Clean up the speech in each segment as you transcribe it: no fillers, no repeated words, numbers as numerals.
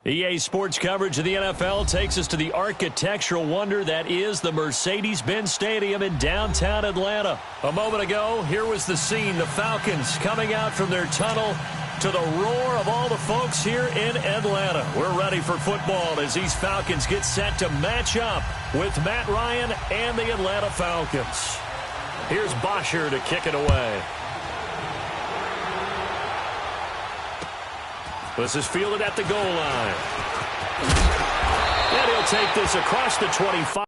EA Sports coverage of the NFL takes us to the architectural wonder that is the Mercedes-Benz Stadium in downtown Atlanta. A moment ago, here was the scene. The Falcons coming out from their tunnel to the roar of all the folks here in Atlanta. We're ready for football as these Falcons get set to match up with Matt Ryan and the Atlanta Falcons. Here's Bosher to kick it away. This is fielded at the goal line. And he'll take this across the 25.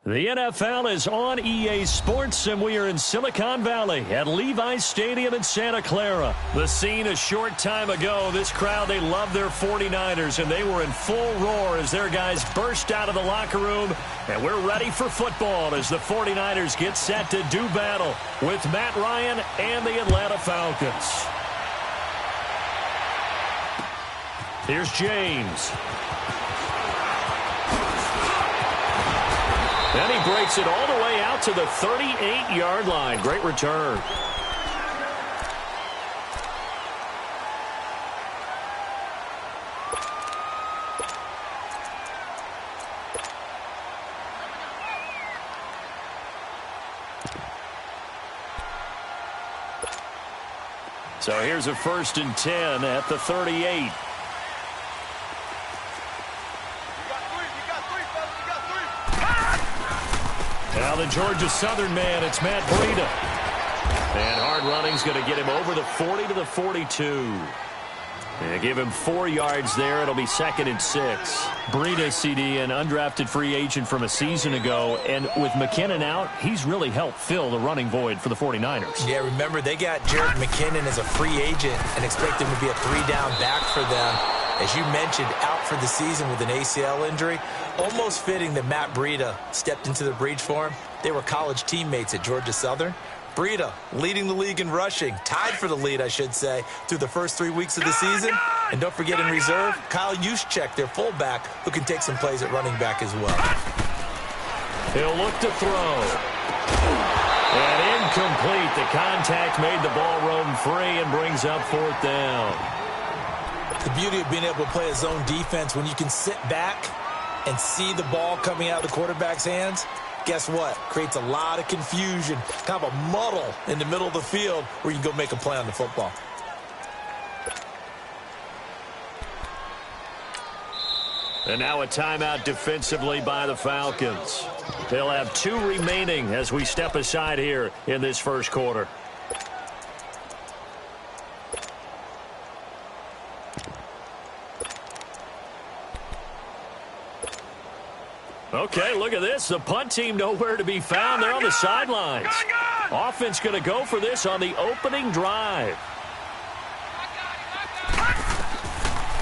The NFL is on EA Sports, and we are in Silicon Valley at Levi's Stadium in Santa Clara. The scene a short time ago, this crowd, they love their 49ers, and they were in full roar as their guys burst out of the locker room. And we're ready for football as the 49ers get set to do battle with Matt Ryan and the Atlanta Falcons. Here's James. And he breaks it all the way out to the 38-yard line. Great return. So here's a 1st and 10 at the 38. Now the Georgia Southern man, it's Matt Breida. And hard running's going to get him over the 40 to the 42. And give him 4 yards there. It'll be 2nd and 6. Breida, CD, an undrafted free agent from a season ago. And with McKinnon out, he's really helped fill the running void for the 49ers. Yeah, remember, they got Jared McKinnon as a free agent and expect him to be a 3-down back for them. As you mentioned, out for the season with an ACL injury. Almost fitting that Matt Breida stepped into the breach for him. They were college teammates at Georgia Southern. Breida leading the league in rushing, tied for the lead, I should say, through the first 3 weeks of the season. And don't forget in reserve, Kyle Juszczyk, their fullback, who can take some plays at running back as well. He'll look to throw. And incomplete. The contact made the ball roam free and brings up 4th down. The beauty of being able to play a zone defense when you can sit back and see the ball coming out of the quarterback's hands, guess what? Creates a lot of confusion, kind of a muddle in the middle of the field where you can go make a play on the football. And now a timeout defensively by the Falcons. They'll have 2 remaining as we step aside here in this first quarter. Okay, look at this. The punt team nowhere to be found. They're on the sidelines. Offense going to go for this on the opening drive.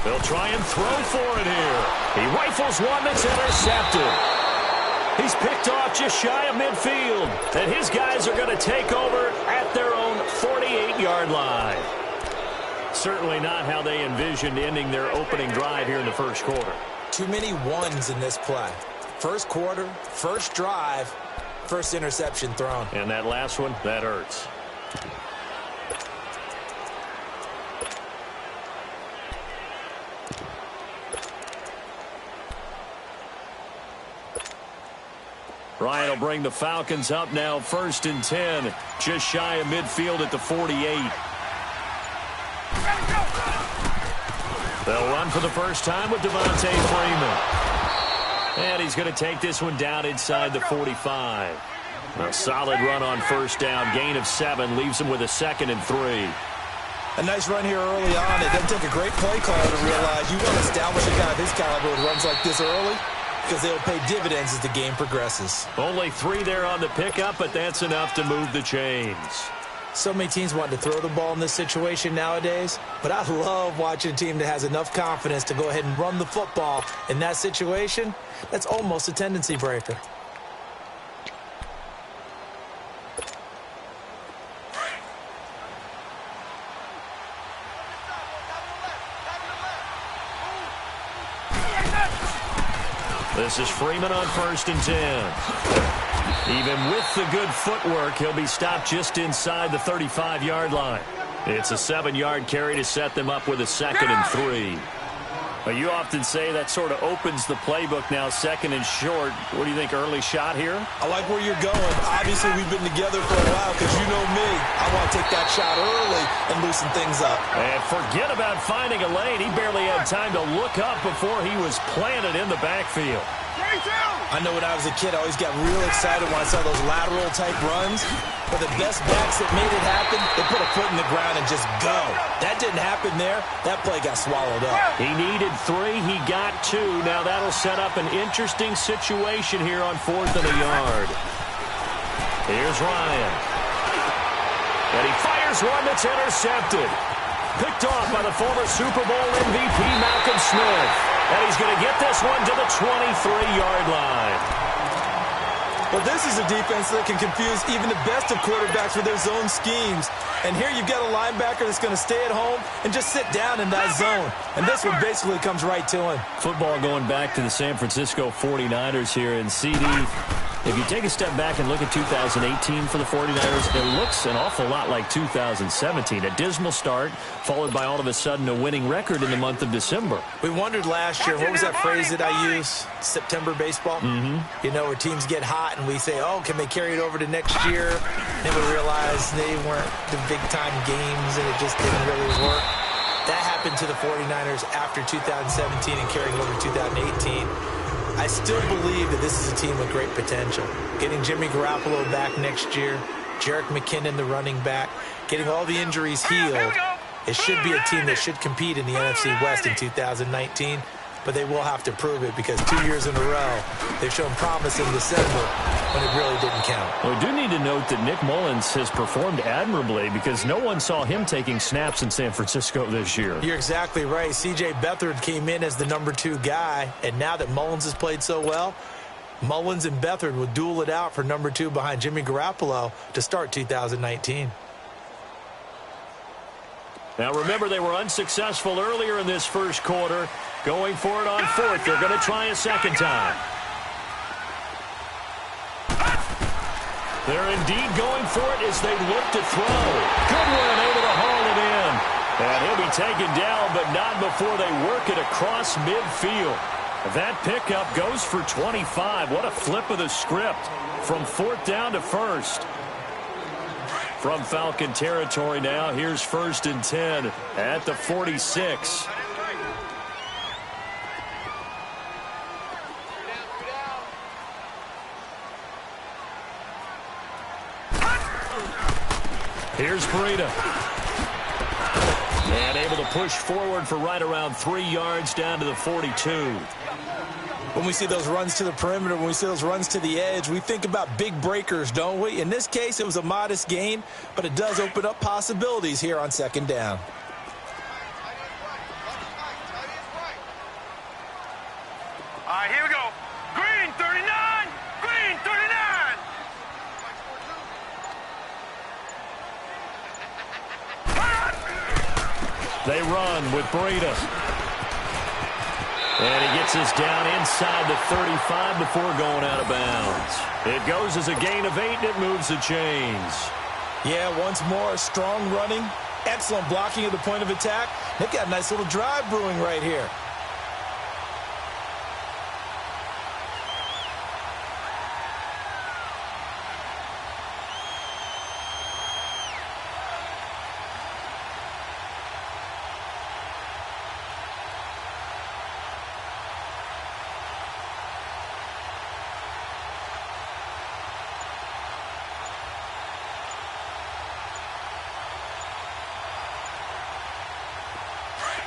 They'll try and throw for it here. He rifles one that's intercepted. He's picked off just shy of midfield. And his guys are going to take over at their own 48-yard line. Certainly not how they envisioned ending their opening drive here in the first quarter. Too many ones in this play. First quarter, first drive, first interception thrown. And that last one, that hurts. Ryan will bring the Falcons up now, 1st and 10, just shy of midfield at the 48. They'll run for the first time with Devontae Freeman. And he's going to take this one down inside the 45. A solid run on first down, gain of 7, leaves him with a 2nd and 3. A nice run here early on. It doesn't take a great play caller to realize you want to establish a guy of his caliber with runs like this early, because they'll pay dividends as the game progresses. Only 3 there on the pickup, but that's enough to move the chains. So many teams want to throw the ball in this situation nowadays, but I love watching a team that has enough confidence to go ahead and run the football in that situation. That's almost a tendency breaker. This is Freeman on 1st and 10. Even with the good footwork, he'll be stopped just inside the 35-yard line. It's a 7-yard carry to set them up with a 2nd and 3. Well, you often say that sort of opens the playbook now, 2nd and short. What do you think, early shot here? I like where you're going. Obviously, we've been together for a while because you know me. I want to take that shot early and loosen things up. And forget about finding a lane. He barely had time to look up before he was planted in the backfield. I know when I was a kid, I always got real excited when I saw those lateral-type runs. But the best backs that made it happen, they put a foot in the ground and just go. That didn't happen there. That play got swallowed up. He needed 3. He got 2. Now that'll set up an interesting situation here on 4th and a yard. Here's Ryan. And he fires one that's intercepted. Picked off by the former Super Bowl MVP, Malcolm Smith. And he's going to get this one to the 23-yard line. Well, this is a defense that can confuse even the best of quarterbacks with their zone schemes. And here you've got a linebacker that's going to stay at home and just sit down in that zone. And this one basically comes right to him. Football going back to the San Francisco 49ers here in CD. If you take a step back and look at 2018 for the 49ers, it looks an awful lot like 2017. A dismal start, followed by all of a sudden a winning record in the month of December. We wondered last year, what was that phrase that I use? September baseball? You know, where teams get hot and we say, oh, can they carry it over to next year? And then we realize they weren't the big-time games and it just didn't really work. That happened to the 49ers after 2017 and carrying over to 2018. I still believe that this is a team with great potential. Getting Jimmy Garoppolo back next year, Jerick McKinnon, the running back, getting all the injuries healed, it should be a team that should compete in the NFC West in 2019, but they will have to prove it because 2 years in a row, they've shown promise in December when it really didn't count. Well, we do need to note that Nick Mullins has performed admirably because no one saw him taking snaps in San Francisco this year. You're exactly right. C.J. Beathard came in as the number 2 guy, and now that Mullins has played so well, Mullins and Beathard will duel it out for number 2 behind Jimmy Garoppolo to start 2019. Now, remember, they were unsuccessful earlier in this first quarter. Going for it on 4th. They're going to try a second time. They're indeed going for it as they look to throw. Goodwin able to haul it in. And he'll be taken down, but not before they work it across midfield. That pickup goes for 25. What a flip of the script from 4th down to 1st. From Falcon territory now, here's 1st and 10 at the 46. Here's Breida. And able to push forward for right around 3 yards down to the 42. When we see those runs to the perimeter, when we see those runs to the edge, we think about big breakers, don't we? In this case, it was a modest gain, but it does open up possibilities here on 2nd down. All right, here we go. Green 39, green 39. They run with Breida. And he gets us down inside the 35 before going out of bounds. It goes as a gain of 8, and it moves the chains. Yeah, once more, strong running, excellent blocking at the point of attack. They've got a nice little drive brewing right here.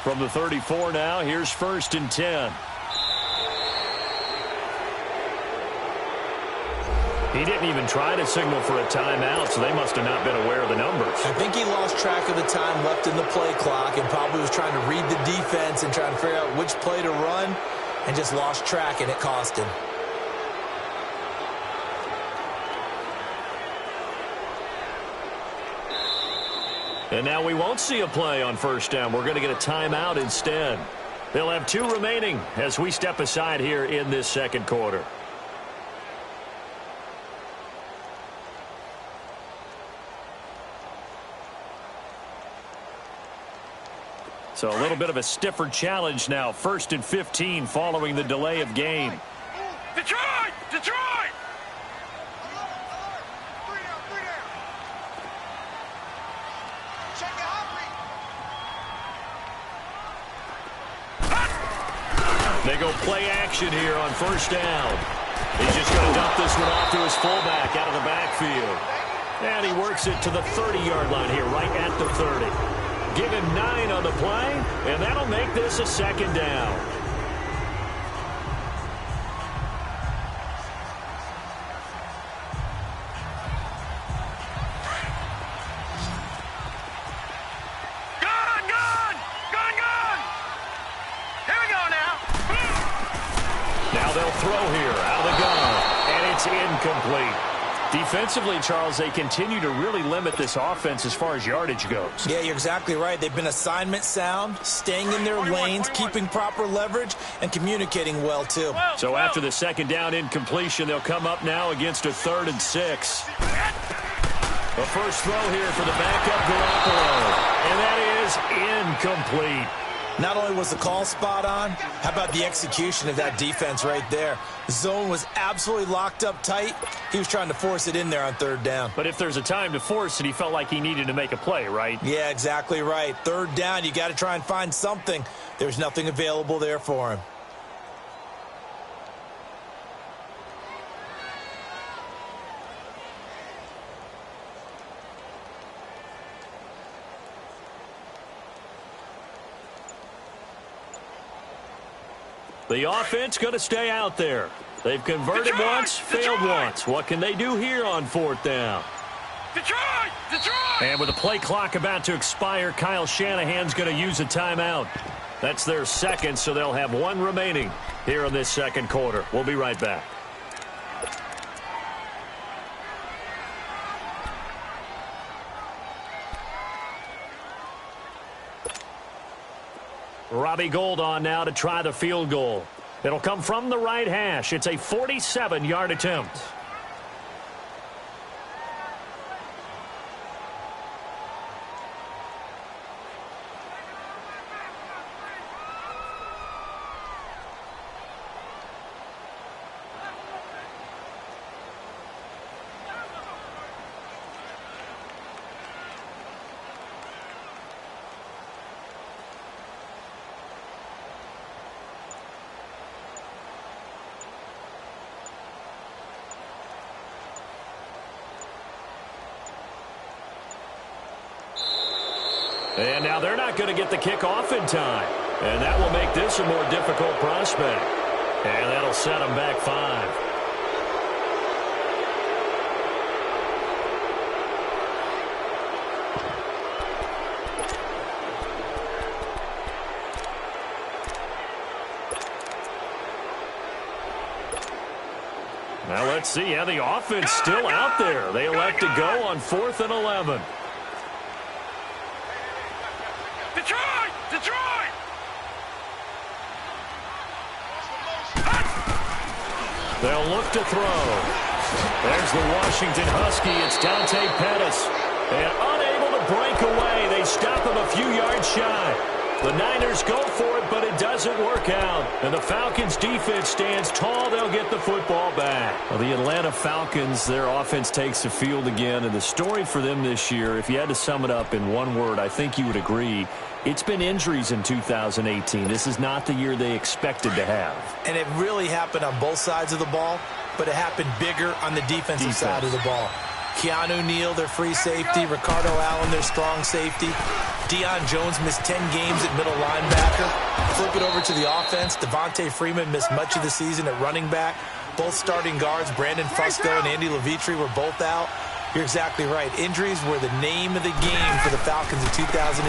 From the 34 now, here's 1st and 10. He didn't even try to signal for a timeout, so they must have not been aware of the numbers. I think he lost track of the time left in the play clock and probably was trying to read the defense and trying to figure out which play to run and just lost track, and it cost him. And now we won't see a play on 1st down. We're going to get a timeout instead. They'll have 2 remaining as we step aside here in this 2nd quarter. So a little bit of a stiffer challenge now. 1st and 15 following the delay of game. Detroit! Detroit! They go play action here on 1st down. He's just going to dump this one off to his fullback out of the backfield. And he works it to the 30-yard line here, right at the 30. Give him 9 on the play, and that'll make this a 2nd down. Incomplete. Defensively, Charles, they continue to really limit this offense as far as yardage goes. Yeah, you're exactly right. They've been assignment sound, staying in their lanes, keeping proper leverage, and communicating well, too. So after the 2nd down incompletion, they'll come up now against a 3rd and 6. The first throw here for the backup Garoppolo, and that is incomplete. Not only was the call spot on, how about the execution of that defense right there? The zone was absolutely locked up tight. He was trying to force it in there on 3rd down. But if there's a time to force it, he felt like he needed to make a play, right? Yeah, exactly right. 3rd down, you got to try and find something. There's nothing available there for him. The offense going to stay out there. They've converted once, failed once. What can they do here on 4th down? Detroit! Detroit! And with the play clock about to expire, Kyle Shanahan's going to use a timeout. That's their 2nd, so they'll have 1 remaining here in this 2nd quarter. We'll be right back. Robbie Gould on now to try the field goal. It'll come from the right hash. It's a 47-yard attempt. And now they're not going to get the kickoff in time. And that will make this a more difficult prospect. And that'll set them back 5. Now let's see how the offense still out there. They elect to go on 4th and 11. Detroit! Detroit! They'll look to throw. There's the Washington Husky. It's Dante Pettis. And unable to break away. They stop him a few yards shy. The Niners go for it, but it doesn't work out. And the Falcons' defense stands tall. They'll get the football back. Well, the Atlanta Falcons, their offense takes the field again. And the story for them this year, if you had to sum it up in one word, I think you would agree, it's been injuries in 2018. This is not the year they expected to have. And it really happened on both sides of the ball, but it happened bigger on the defensive side of the ball. Keanu Neal, their free safety. Ricardo Allen, their strong safety. Deion Jones missed 10 games at middle linebacker. Flip it over to the offense. Devontae Freeman missed much of the season at running back. Both starting guards, Brandon Fusco and Andy Levitre, were both out. You're exactly right. Injuries were the name of the game for the Falcons in 2018.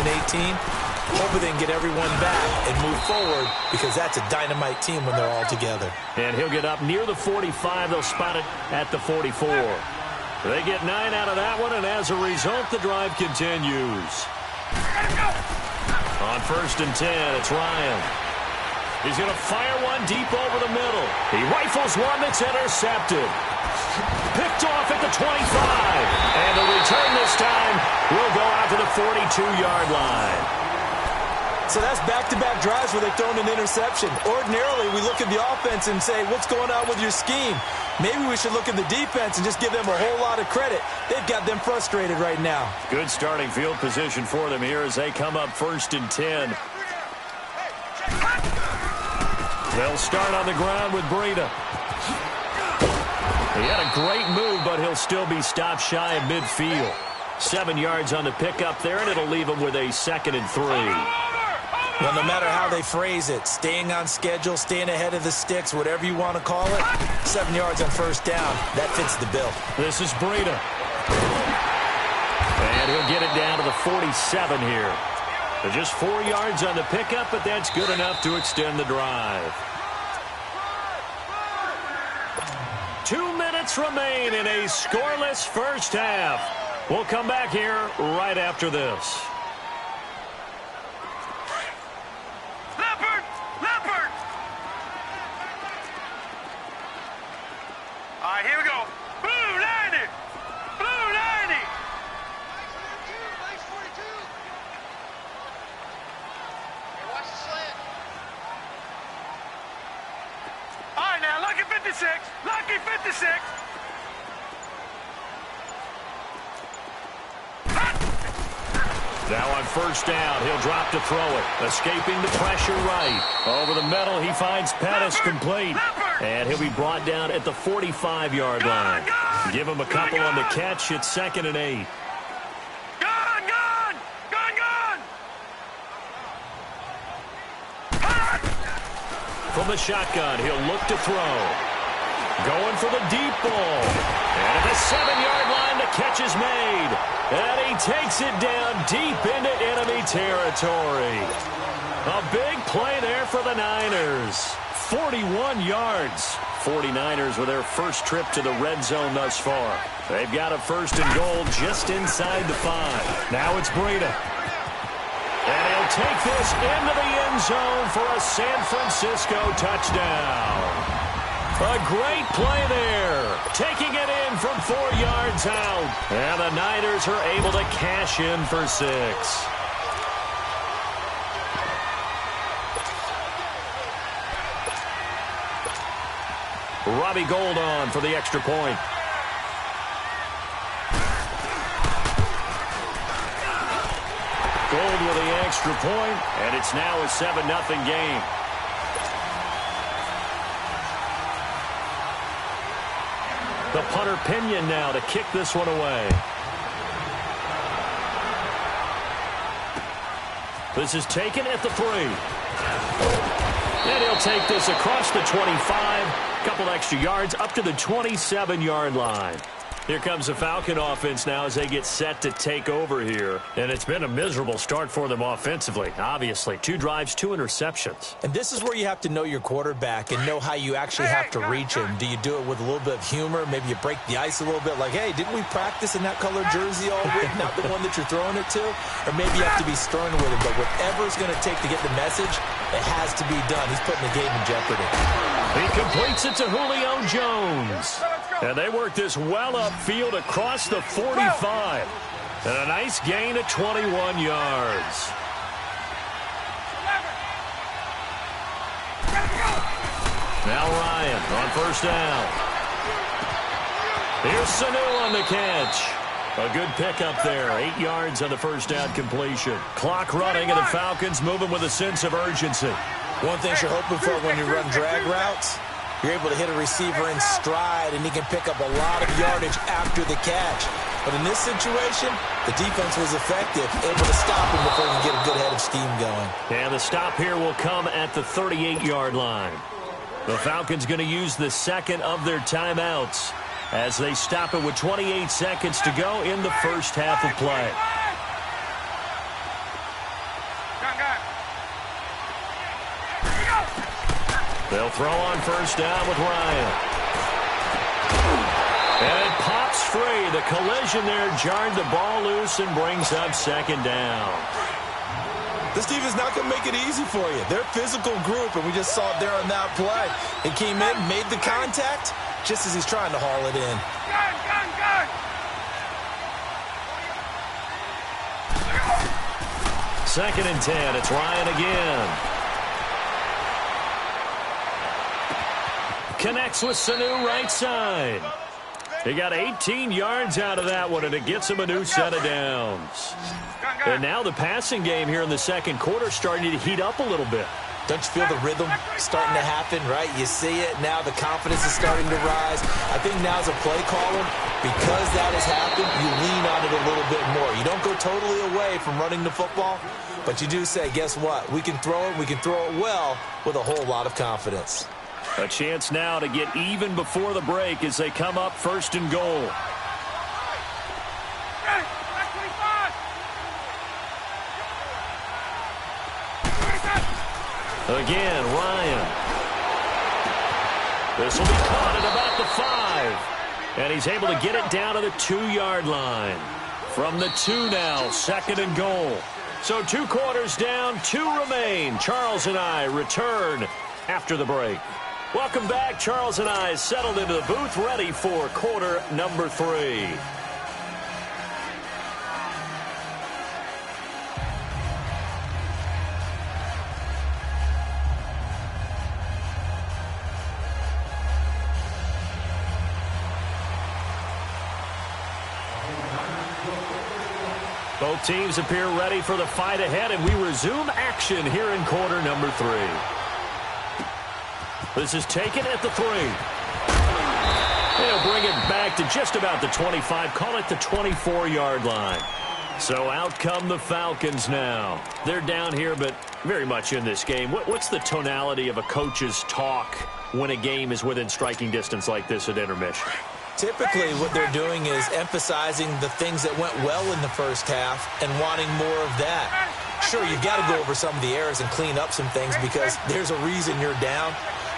Hopefully they can get everyone back and move forward, because that's a dynamite team when they're all together. And he'll get up near the 45. They'll spot it at the 44. They get 9 out of that one, and as a result, the drive continues. On 1st and 10, it's Ryan. He's going to fire one deep over the middle. He rifles one that's intercepted. Picked off at the 25. And the return this time will go out to the 42-yard line. So that's back-to-back drives where they've thrown an interception. Ordinarily, we look at the offense and say, what's going on with your scheme? Maybe we should look at the defense and just give them a whole lot of credit. They've got them frustrated right now. Good starting field position for them here as they come up 1st and 10. They'll start on the ground with Breida. He had a great move, but he'll still be stopped shy of midfield. 7 yards on the pickup there, and it'll leave him with a 2nd and 3. Well, no matter how they phrase it, staying on schedule, staying ahead of the sticks, whatever you want to call it, 7 yards on 1st down, that fits the bill. This is Breida. And he'll get it down to the 47 here. They're just 4 yards on the pickup, but that's good enough to extend the drive. 2 minutes remain in a scoreless first half. We'll come back here right after this. All right, here we go. Blue 90. Blue 90. Nice 42. Hey, watch the slant. All right, now, lucky 56. Lucky 56. Now on 1st down, he'll drop to throw it. Escaping the pressure right. Over the middle, he finds Pettis complete. And he'll be brought down at the 45-yard line. Give him a couple on the catch. It's 2nd and 8. Gone, gone. Gone, gone. From the shotgun, he'll look to throw. Going for the deep ball. And at the 7-yard line, the catch is made. And he takes it down deep into enemy territory. A big play there for the Niners. 41 yards. 49ers with their first trip to the red zone thus far. They've got a 1st and goal just inside the 5. Now it's Breida. And he'll take this into the end zone for a San Francisco touchdown. A great play there. Taking it in from 4 yards out. And the Niners are able to cash in for 6. Robbie Gould on for the extra point. Gould with the extra point, and it's now a 7-0 game. The punter Pinion now to kick this one away. This is taken at the 3. And he'll take this across the 25. A couple extra yards up to the 27-yard line. Here comes the Falcon offense now as they get set to take over here. And it's been a miserable start for them offensively, obviously. 2 drives, 2 interceptions. And this is where you have to know your quarterback and know how you actually have to reach him. Do you do it with a little bit of humor? Maybe you break the ice a little bit like, hey, didn't we practice in that colored jersey all week? Not the one that you're throwing it to? Or maybe you have to be stern with him. But whatever it's going to take to get the message, it has to be done. He's putting the game in jeopardy. He completes it to Julio Jones. And they work this well upfield across the 45. And a nice gain of 21 yards. Now Ryan on first down. Here's Sanu on the catch. A good pickup there. 8 yards on the first down completion. Clock running, and the Falcons moving with a sense of urgency. One thing you're hoping for when you run drag routes, you're able to hit a receiver in stride, and he can pick up a lot of yardage after the catch. But in this situation, the defense was effective, able to stop him before he can get a good head of steam going. And the stop here will come at the 38-yard line. The Falcons going to use the second of their timeouts as they stop it with 28 seconds to go in the first half of play. They'll throw on first down with Ryan. And it pops free. The collision there jarred the ball loose and brings up second down. This defense is not going to make it easy for you. They're a physical group, and we just saw it there on that play. He came in, made the contact, just as he's trying to haul it in. Second and 10. It's Ryan again. Connects with Sanu right side. He got 18 yards out of that one, and it gets him a new set of downs. And now the passing game here in the second quarter starting to heat up a little bit. Don't you feel the rhythm starting to happen, right? You see it. Now the confidence is starting to rise. I think now as a play caller, because that has happened, you lean on it a little bit more. You don't go totally away from running the football, but you do say, guess what? We can throw it. We can throw it well with a whole lot of confidence. A chance now to get even before the break as they come up first and goal. Again, Ryan. This will be caught at about the 5. And he's able to get it down to the 2-yard line. From the 2 now, second and goal. So 2 quarters down, 2 remain. Charles and I return after the break. Welcome back. Charles and I settled into the booth, ready for quarter number 3. Both teams appear ready for the fight ahead, and we resume action here in quarter number 3. This is taken at the 3. They'll bring it back to just about the 25. Call it the 24-yard line. So out come the Falcons now. They're down here, but very much in this game. What's the tonality of a coach's talk when a game is within striking distance like this at intermission? Typically, what they're doing is emphasizing the things that went well in the first half and wanting more of that. Sure, you've got to go over some of the errors and clean up some things because there's a reason you're down.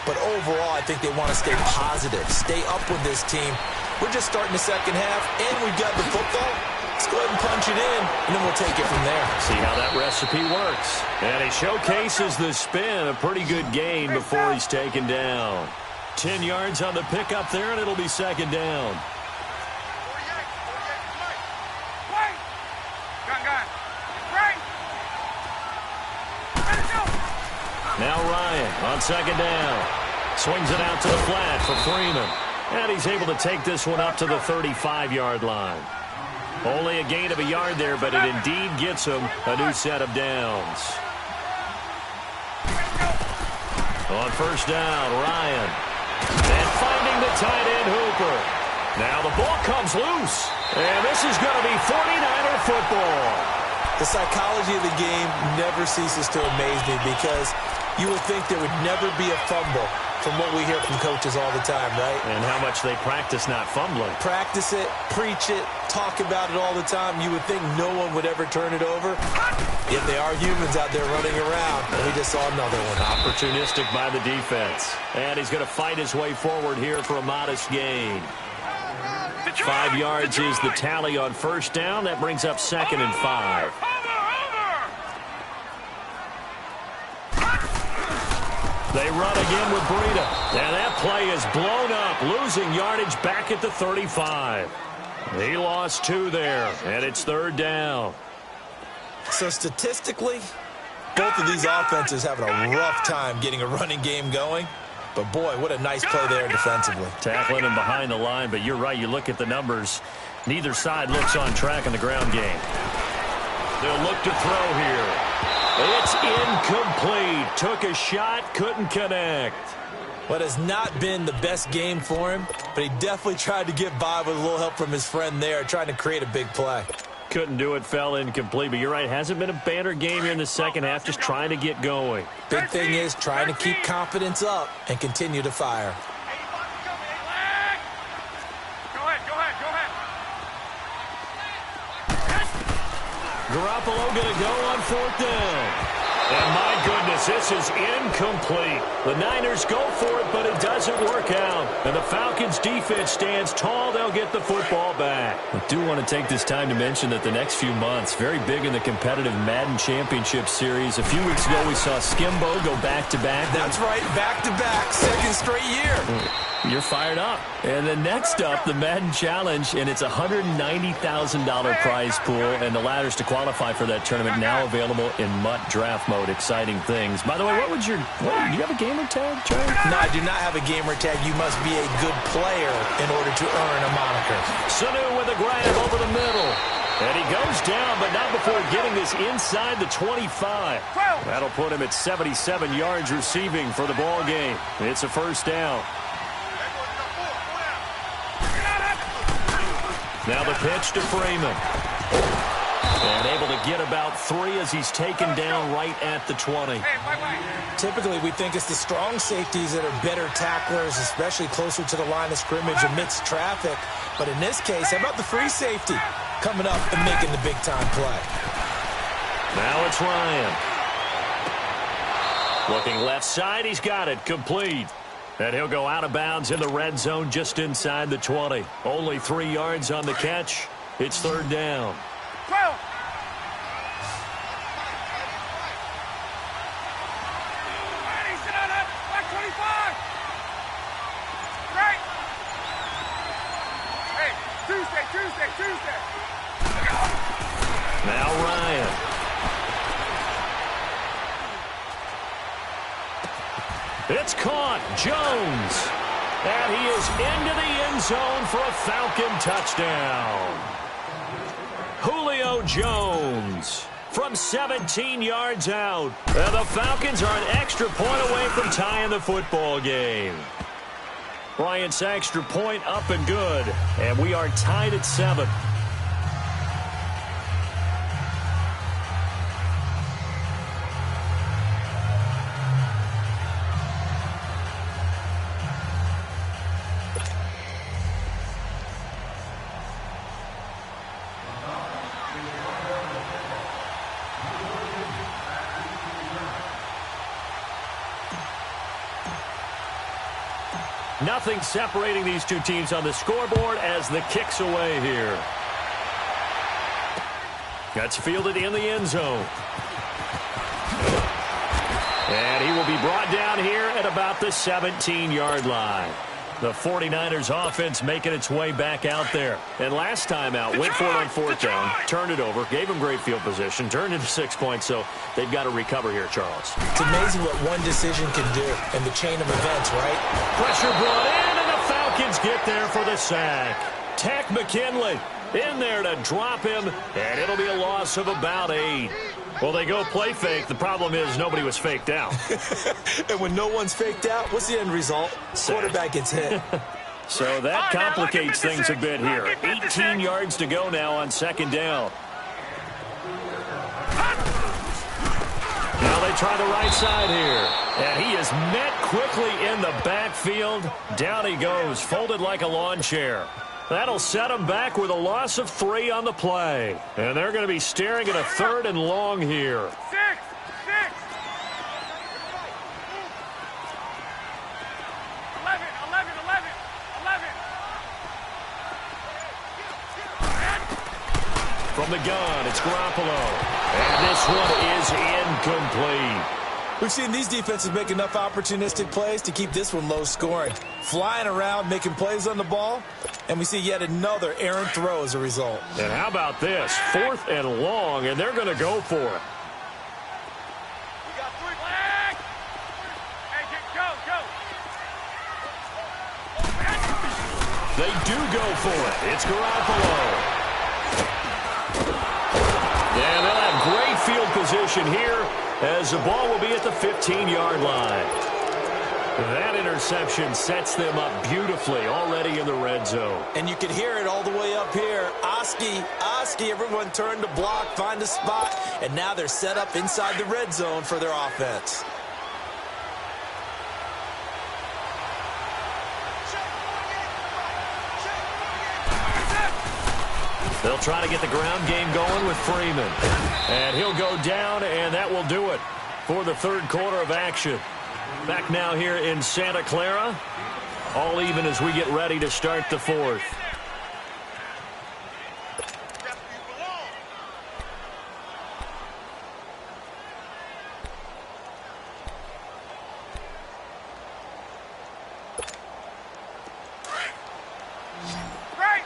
But overall, I think they want to stay positive, stay up with this team. We're just starting the second half, and we've got the football. Let's go ahead and punch it in, and then we'll take it from there. See how that recipe works. And he showcases the spin, a pretty good gain before he's taken down. 10 yards on the pickup there, and it'll be second down. Now Ryan on second down. Swings it out to the flat for Freeman. And he's able to take this one up to the 35-yard line. Only a gain of a yard there, but it indeed gets him a new set of downs. On first down, Ryan. And finding the tight end, Hooper. Now the ball comes loose. And this is going to be 49er football. The psychology of the game never ceases to amaze me because you would think there would never be a fumble from what we hear from coaches all the time, right? And how much they practice not fumbling. Practice it, preach it, talk about it all the time. You would think no one would ever turn it over. Yet they are humans out there running around. And we just saw another one. Opportunistic by the defense. And he's going to fight his way forward here for a modest gain. 5 yards is the tally on first down. That brings up 2nd and 5. They run again with Breida. And that play is blown up, losing yardage back at the 35. He lost 2 there, and it's 3rd down. So statistically, both of these offenses having a rough time getting a running game going. But, boy, what a nice play there defensively. Tackling him behind the line, but you're right. You look at the numbers. Neither side looks on track in the ground game. They'll look to throw here. It's incomplete. Took a shot, couldn't connect. What has not been the best game for him, but he definitely tried to get by with a little help from his friend there, trying to create a big play. Couldn't do it, fell incomplete. But you're right, hasn't been a banner game here in the second half, just trying to get going. Big thing is trying to keep confidence up and continue to fire. Garoppolo going to go on 4th down. And my goodness, this is incomplete. The Niners go for it, but it doesn't work out. And the Falcons' defense stands tall. They'll get the football back. I do want to take this time to mention that the next few months, very big in the competitive Madden Championship Series. A few weeks ago, we saw Skimbo go back-to-back. That's right, back-to-back, 2nd straight year. You're fired up. And then next up, the Madden Challenge, and it's a $190,000 prize pool, and the ladders to qualify for that tournament now available in MUT draft mode. Exciting things. By the way, do you have a gamer tag, Trey? No, I do not have a gamer tag. You must be a good player in order to earn a moniker. Sanu with a grab over the middle. And he goes down, but not before getting this inside the 25. That'll put him at 77 yards receiving for the ball game. It's a 1st down. Now the pitch to Freeman. And able to get about 3 as he's taken down right at the 20. Typically, we think it's the strong safeties that are better tacklers, especially closer to the line of scrimmage amidst traffic. But in this case, how about the free safety coming up and making the big-time play? Now it's Ryan. Looking left side, he's got it, complete. And he'll go out of bounds in the red zone just inside the 20. Only 3 yards on the catch. It's 3rd down. Tuesday. Now Ryan. It's caught. Jones. And he is into the end zone for a Falcon touchdown. Julio Jones from 17 yards out. And the Falcons are an extra point away from tying the football game. Bryant's extra point up and good. And we are tied at 7. Nothing separating these two teams on the scoreboard as the kick's away here. That's fielded in the end zone. And he will be brought down here at about the 17-yard line. The 49ers offense making its way back out there. And last time out, went for it on 4th down, turned it over, gave them great field position, turned into 6 points, so they've got to recover here, Charles. It's amazing what one decision can do in the chain of events, right? Pressure brought in, and the Falcons get there for the sack. Tack McKinley in there to drop him, and it'll be a loss of about 8. Well, they go play fake. The problem is nobody was faked out. And when no one's faked out, what's the end result? Quarterback gets hit. So that complicates things a bit here. 18 yards to go now on 2nd down. Now they try the right side here. And he is met quickly in the backfield. Down he goes, folded like a lawn chair. That'll set him back with a loss of 3 on the play. And they're going to be staring at a 3rd and long here. 6. From the gun, it's Garoppolo. And this one is incomplete. We've seen these defenses make enough opportunistic plays to keep this one low scoring. Flying around, making plays on the ball, and we see yet another errant throw as a result. And how about this? 4th and long, and they're going to go for it. We got 3 flags. Hey, go. They do go for it. It's Garoppolo. And they'll have great field position here as the ball will be at the 15-yard line. That interception sets them up beautifully already in the red zone. And you can hear it all the way up here. Oski, everyone turned to block, find a spot, and now they're set up inside the red zone for their offense. They'll try to get the ground game going with Freeman. And he'll go down, and that will do it for the 3rd quarter of action. Back now here in Santa Clara. All even as we get ready to start the 4th. Right.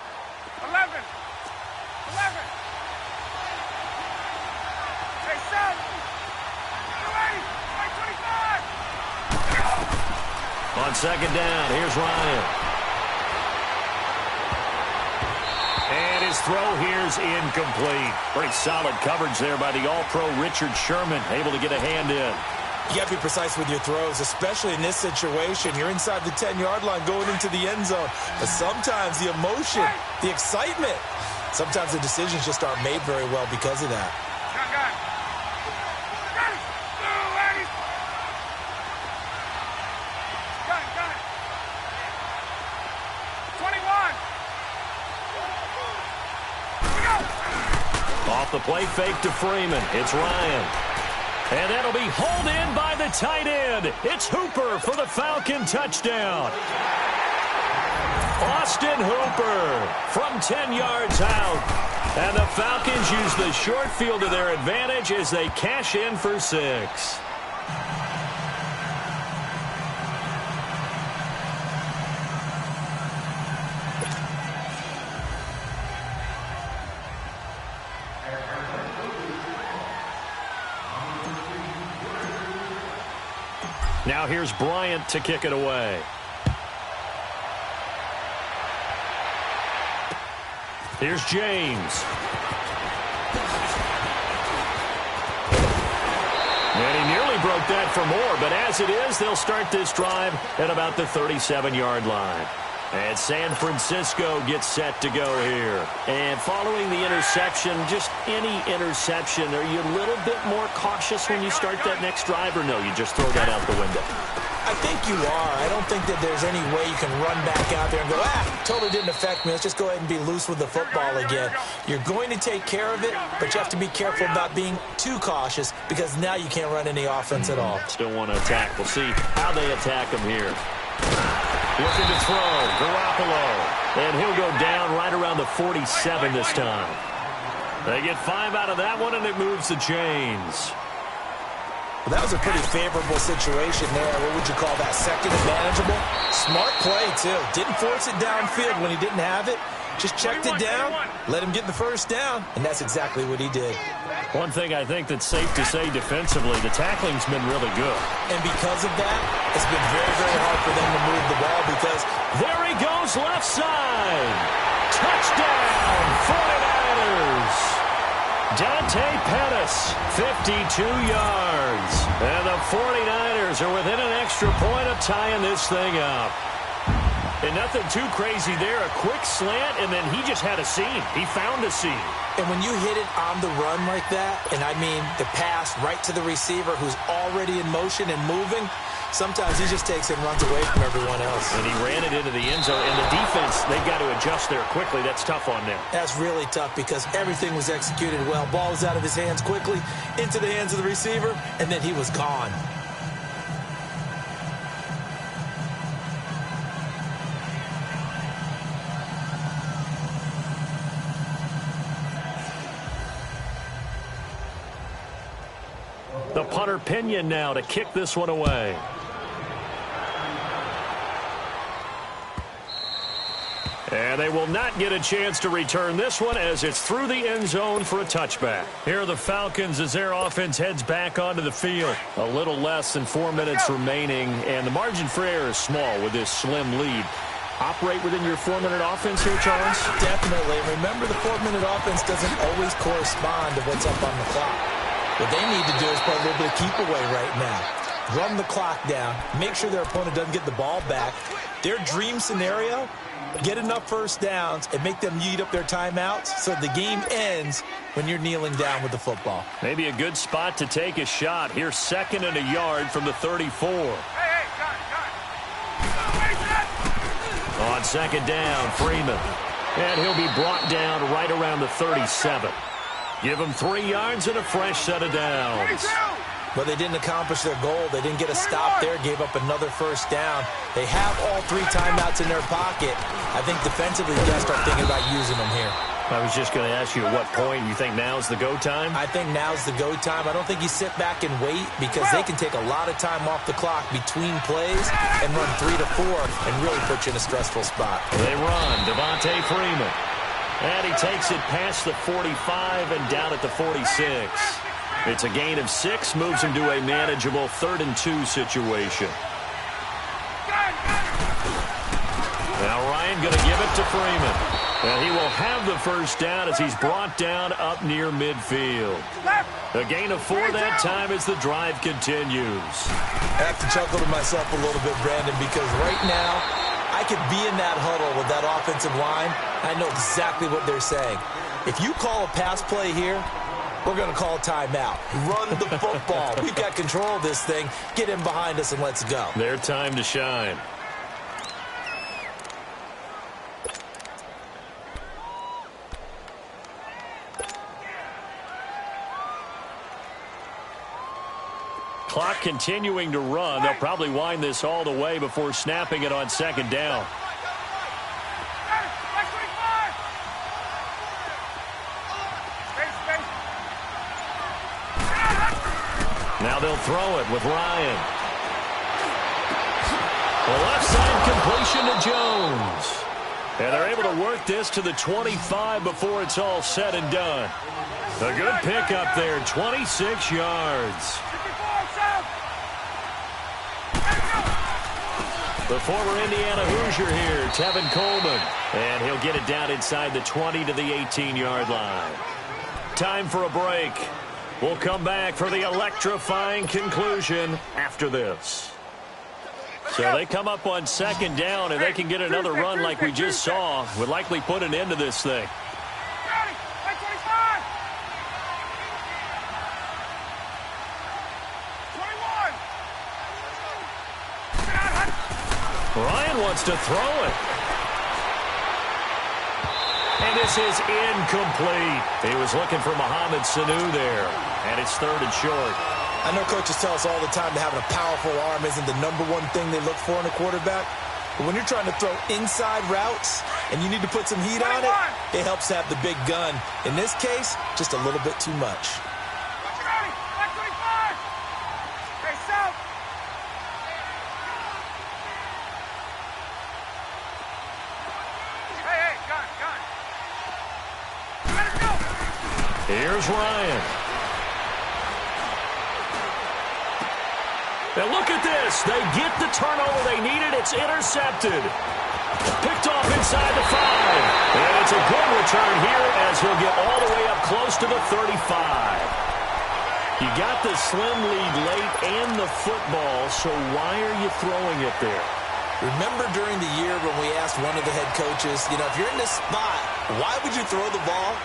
11. Hey, son. Ready. 25. On 2nd down, here's Ryan. And his throw here's incomplete. Pretty solid coverage there by the All-Pro Richard Sherman, able to get a hand in. You got to be precise with your throws, especially in this situation. You're inside the 10-yard line going into the end zone. But sometimes the emotion, the excitement, sometimes the decisions just aren't made very well because of that. Gun. Got it. Ladies. Gun it. 21. Here we go. Off the play fake to Freeman. It's Ryan. And that'll be hauled in by the tight end. It's Hooper for the Falcon touchdown. Austin Hooper from 10 yards out. And the Falcons use the short field to their advantage as they cash in for 6. Now here's Bryant to kick it away. Here's James. And he nearly broke that for more, but as it is, they'll start this drive at about the 37-yard line. And San Francisco gets set to go here. And following the interception, just any interception, are you a little bit more cautious when you start that next drive, or no, you just throw that out the window? I think you are. I don't think that there's any way you can run back out there and go, totally didn't affect me. Let's just go ahead and be loose with the football again. You're going to take care of it, but you have to be careful about being too cautious because now you can't run any offense at all. Still want to attack. We'll see how they attack him here. Looking to throw, Garoppolo. And he'll go down right around the 47 this time. They get 5 out of that one, and it moves the chains. Well, that was a pretty favorable situation there. What would you call that? Second and manageable? Smart play, too. Didn't force it downfield when he didn't have it. Just checked it down, let him get the first down, and that's exactly what he did. One thing I think that's safe to say defensively, the tackling's been really good. And because of that, it's been very, very hard for them to move the ball because there he goes left side. Touchdown, 49ers. Dante Pettis, 52 yards. And the 49ers are within an extra point of tying this thing up. And nothing too crazy there. A quick slant, and then he just had a seam. He found a seam. And when you hit it on the run like that, and I mean the pass right to the receiver who's already in motion and moving, sometimes he just takes it and runs away from everyone else. And he ran it into the end zone. And the defense, they've got to adjust there quickly. That's tough on them. That's really tough because everything was executed well. Ball was out of his hands quickly, into the hands of the receiver, and then he was gone. The punter Pinion now to kick this one away. And they will not get a chance to return this one as it's through the end zone for a touchback. Here are the Falcons as their offense heads back onto the field. A little less than 4 minutes remaining, and the margin for error is small with this slim lead. Operate within your 4-minute offense here, Charles? Definitely. Remember, the 4-minute offense doesn't always correspond to what's up on the clock. What they need to do is play a little bit of keep away right now. Run the clock down. Make sure their opponent doesn't get the ball back. Their dream scenario, get enough first downs and make them eat up their timeouts so the game ends when you're kneeling down with the football. Maybe a good spot to take a shot. Here's 2nd and a yard from the 34. On 2nd down, Freeman. And he'll be brought down right around the 37. Give them 3 yards and a fresh set of downs. But they didn't accomplish their goal. They didn't get a stop there, gave up another first down. They have all 3 timeouts in their pocket. I think defensively, you got to start thinking about using them here. I was just going to ask you at what point you think now's the go time? I think now's the go time. I don't think you sit back and wait because they can take a lot of time off the clock between plays and run 3 to 4 and really put you in a stressful spot. They run. Devontae Freeman. And he takes it past the 45 and down at the 46. It's a gain of 6, moves him to a manageable 3rd and 2 situation. Now Ryan going to give it to Freeman. And he will have the first down as he's brought down up near midfield. A gain of 4 that time as the drive continues. I have to chuckle to myself a little bit, Brandon, because right now I could be in that huddle with that offensive line. I know exactly what they're saying. If you call a pass play here, we're going to call a timeout. Run the football. We've got control of this thing. Get in behind us and let's go. Their time to shine. Clock continuing to run. They'll probably wind this all the way before snapping it on 2nd down. Now they'll throw it with Ryan. The left side completion to Jones. And they're able to work this to the 25 before it's all said and done. A good pickup there, 26 yards. The former Indiana Hoosier here, Tevin Coleman. And he'll get it down inside the 20 to the 18-yard line. Time for a break. We'll come back for the electrifying conclusion after this. So they come up on 2nd down, and they can get another run like we just saw. Would likely put an end to this thing. Ryan wants to throw it. And this is incomplete. He was looking for Mohamed Sanu there. And it's 3rd and short. I know coaches tell us all the time that having a powerful arm isn't the #1 thing they look for in a quarterback. But when you're trying to throw inside routes and you need to put some heat on it, it helps to have the big gun. In this case, just a little bit too much. Here's Ryan. And look at this. They get the turnover they needed. It's intercepted. Picked off inside the 5. And it's a good return here as he'll get all the way up close to the 35. You got the slim lead late and the football, so why are you throwing it there? Remember during the year when we asked one of the head coaches, if you're in this spot, why would you throw the ball?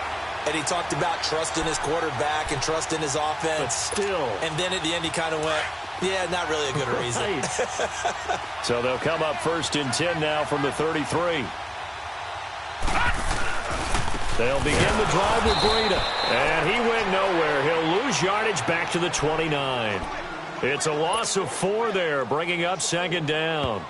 And he talked about trusting his quarterback and trusting his offense. But still. And then at the end he kind of went, yeah, not really a good reason. Right. So they'll come up 1st and 10 now from the 33. They'll begin the drive with Breida. And he went nowhere. He'll lose yardage back to the 29. It's a loss of 4 there, bringing up 2nd down.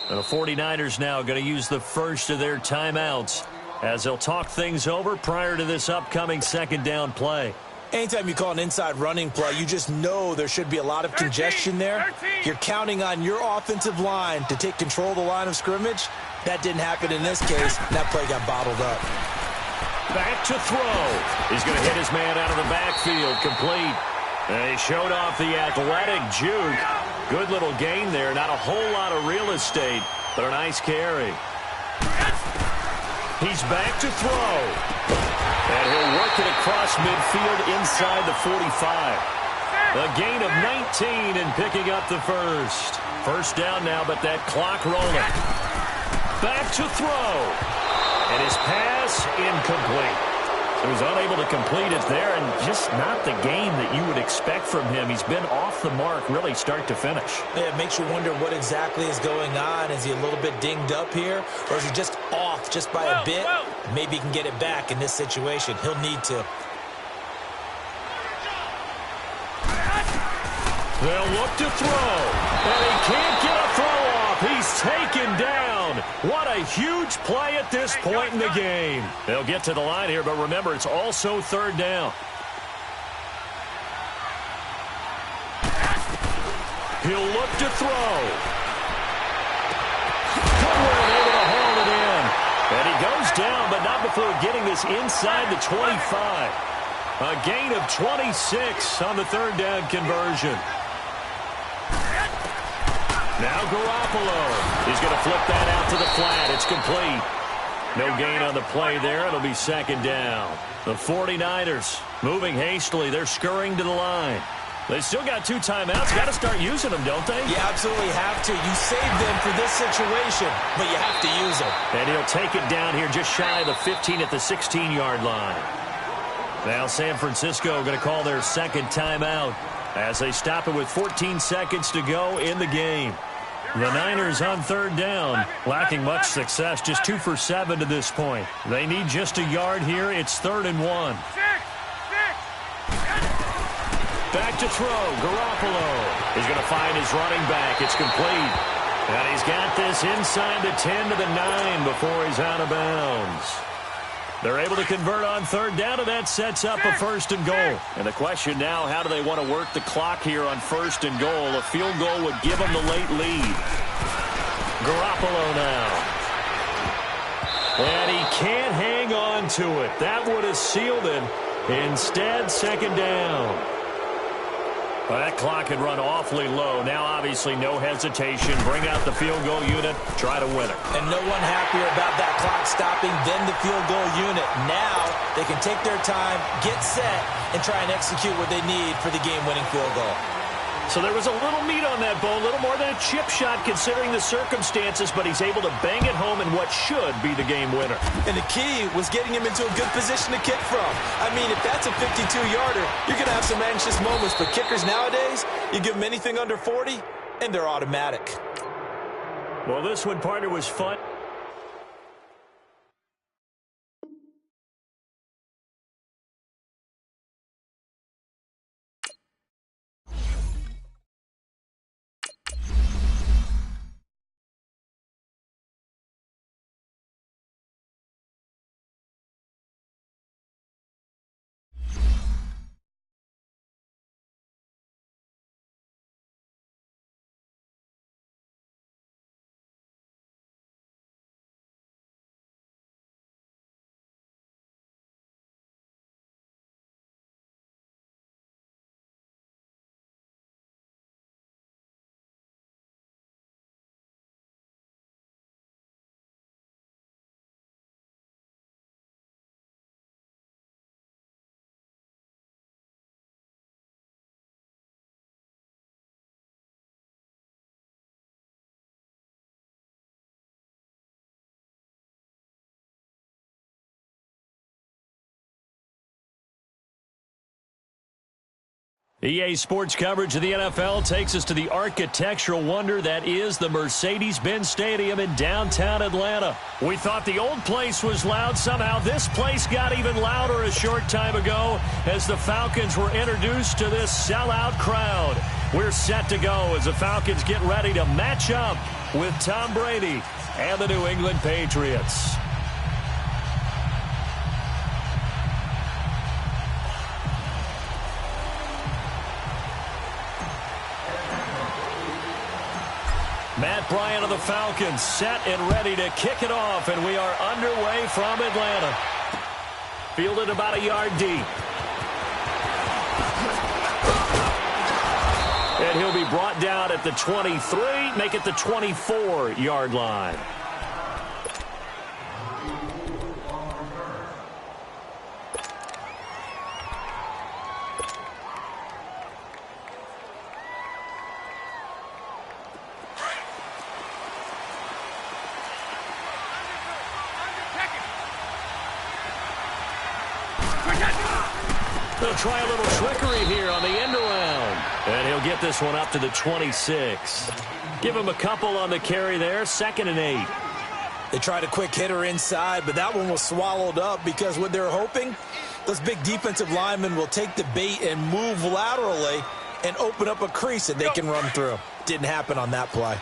And the 49ers now going to use the first of their timeouts as they'll talk things over prior to this upcoming 2nd down play. Anytime you call an inside running play, you just know there should be a lot of congestion there. You're counting on your offensive line to take control of the line of scrimmage. That didn't happen in this case. That play got bottled up. Back to throw. He's going to hit his man out of the backfield. Complete. And he showed off the athletic juke. Good little gain there. Not a whole lot of real estate, but a nice carry. He's back to throw. And he'll work it across midfield inside the 45. A gain of 19 and picking up the first. First down now, but that clock rolling. Back to throw. And his pass incomplete. He was unable to complete it there, and just not the game that you would expect from him. He's been off the mark really start to finish. Yeah, it makes you wonder what exactly is going on. Is he a little bit dinged up here, or is he just off just by a bit? Maybe he can get it back in this situation. He'll need to. They'll look to throw, and he can't get a throw off. He's taken down. What a huge play at this point in the game. They'll get to the line here, but remember, it's also 3rd down. He'll look to throw. Goodwin able to haul it in. And he goes down, but not before getting this inside the 25. A gain of 26 on the 3rd down conversion. Now Garoppolo. He's going to flip that out to the flat. It's complete. No gain on the play there. It'll be 2nd down. The 49ers moving hastily. They're scurrying to the line. They still got 2 timeouts. Got to start using them, don't they? You absolutely have to. You save them for this situation, but you have to use them. And he'll take it down here just shy of the 15 at the 16-yard line. Now San Francisco going to call their 2nd timeout as they stop it with 14 seconds to go in the game. The Niners on 3rd down, lacking much success, just 2 for 7 to this point. They need just a yard here. It's 3rd and 1. Back to throw. Garoppolo. He's going to find his running back. It's complete. And he's got this inside the 10 to the 9 before he's out of bounds. They're able to convert on 3rd down, and that sets up a 1st and goal. And the question now, how do they want to work the clock here on 1st and goal? A field goal would give them the late lead. Garoppolo now. And he can't hang on to it. That would have sealed it. Instead, 2nd down. Well, that clock had run awfully low. Now, obviously, no hesitation. Bring out the field goal unit. Try to win it. And no one happier about that clock stopping than the field goal unit. Now, they can take their time, get set, and try and execute what they need for the game-winning field goal. So there was a little meat on that bone, a little more than a chip shot considering the circumstances, but he's able to bang it home in what should be the game winner. And the key was getting him into a good position to kick from. I mean, if that's a 52-yarder, you're going to have some anxious moments, but kickers nowadays, you give them anything under 40, and they're automatic. Well, this one, partner, was fun. EA Sports coverage of the NFL takes us to the architectural wonder that is the Mercedes-Benz Stadium in downtown Atlanta. We thought the old place was loud. Somehow this place got even louder a short time ago as the Falcons were introduced to this sellout crowd. We're set to go as the Falcons get ready to match up with Tom Brady and the New England Patriots. Matt Bryant of the Falcons set and ready to kick it off, and we are underway from Atlanta. Fielded about a yard deep. And he'll be brought down at the 23, make it the 24-yard line. They'll try a little trickery here on the end around. And he'll get this one up to the 26. Give him a couple on the carry there. 2nd and 8. They tried a quick hitter inside, but that one was swallowed up because what they're hoping, those big defensive linemen will take the bait and move laterally and open up a crease that they can run through. Didn't happen on that play.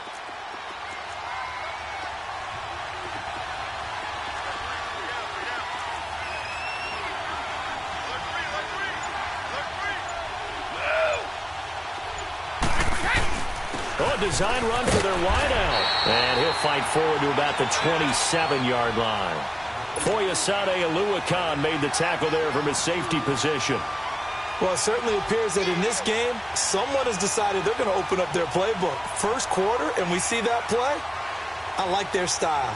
Design run for their wideout. And he'll fight forward to about the 27-yard line. Foyesade Oluwakan made the tackle there from his safety position. Well, it certainly appears that in this game, someone has decided they're going to open up their playbook. First quarter, and we see that play. I like their style.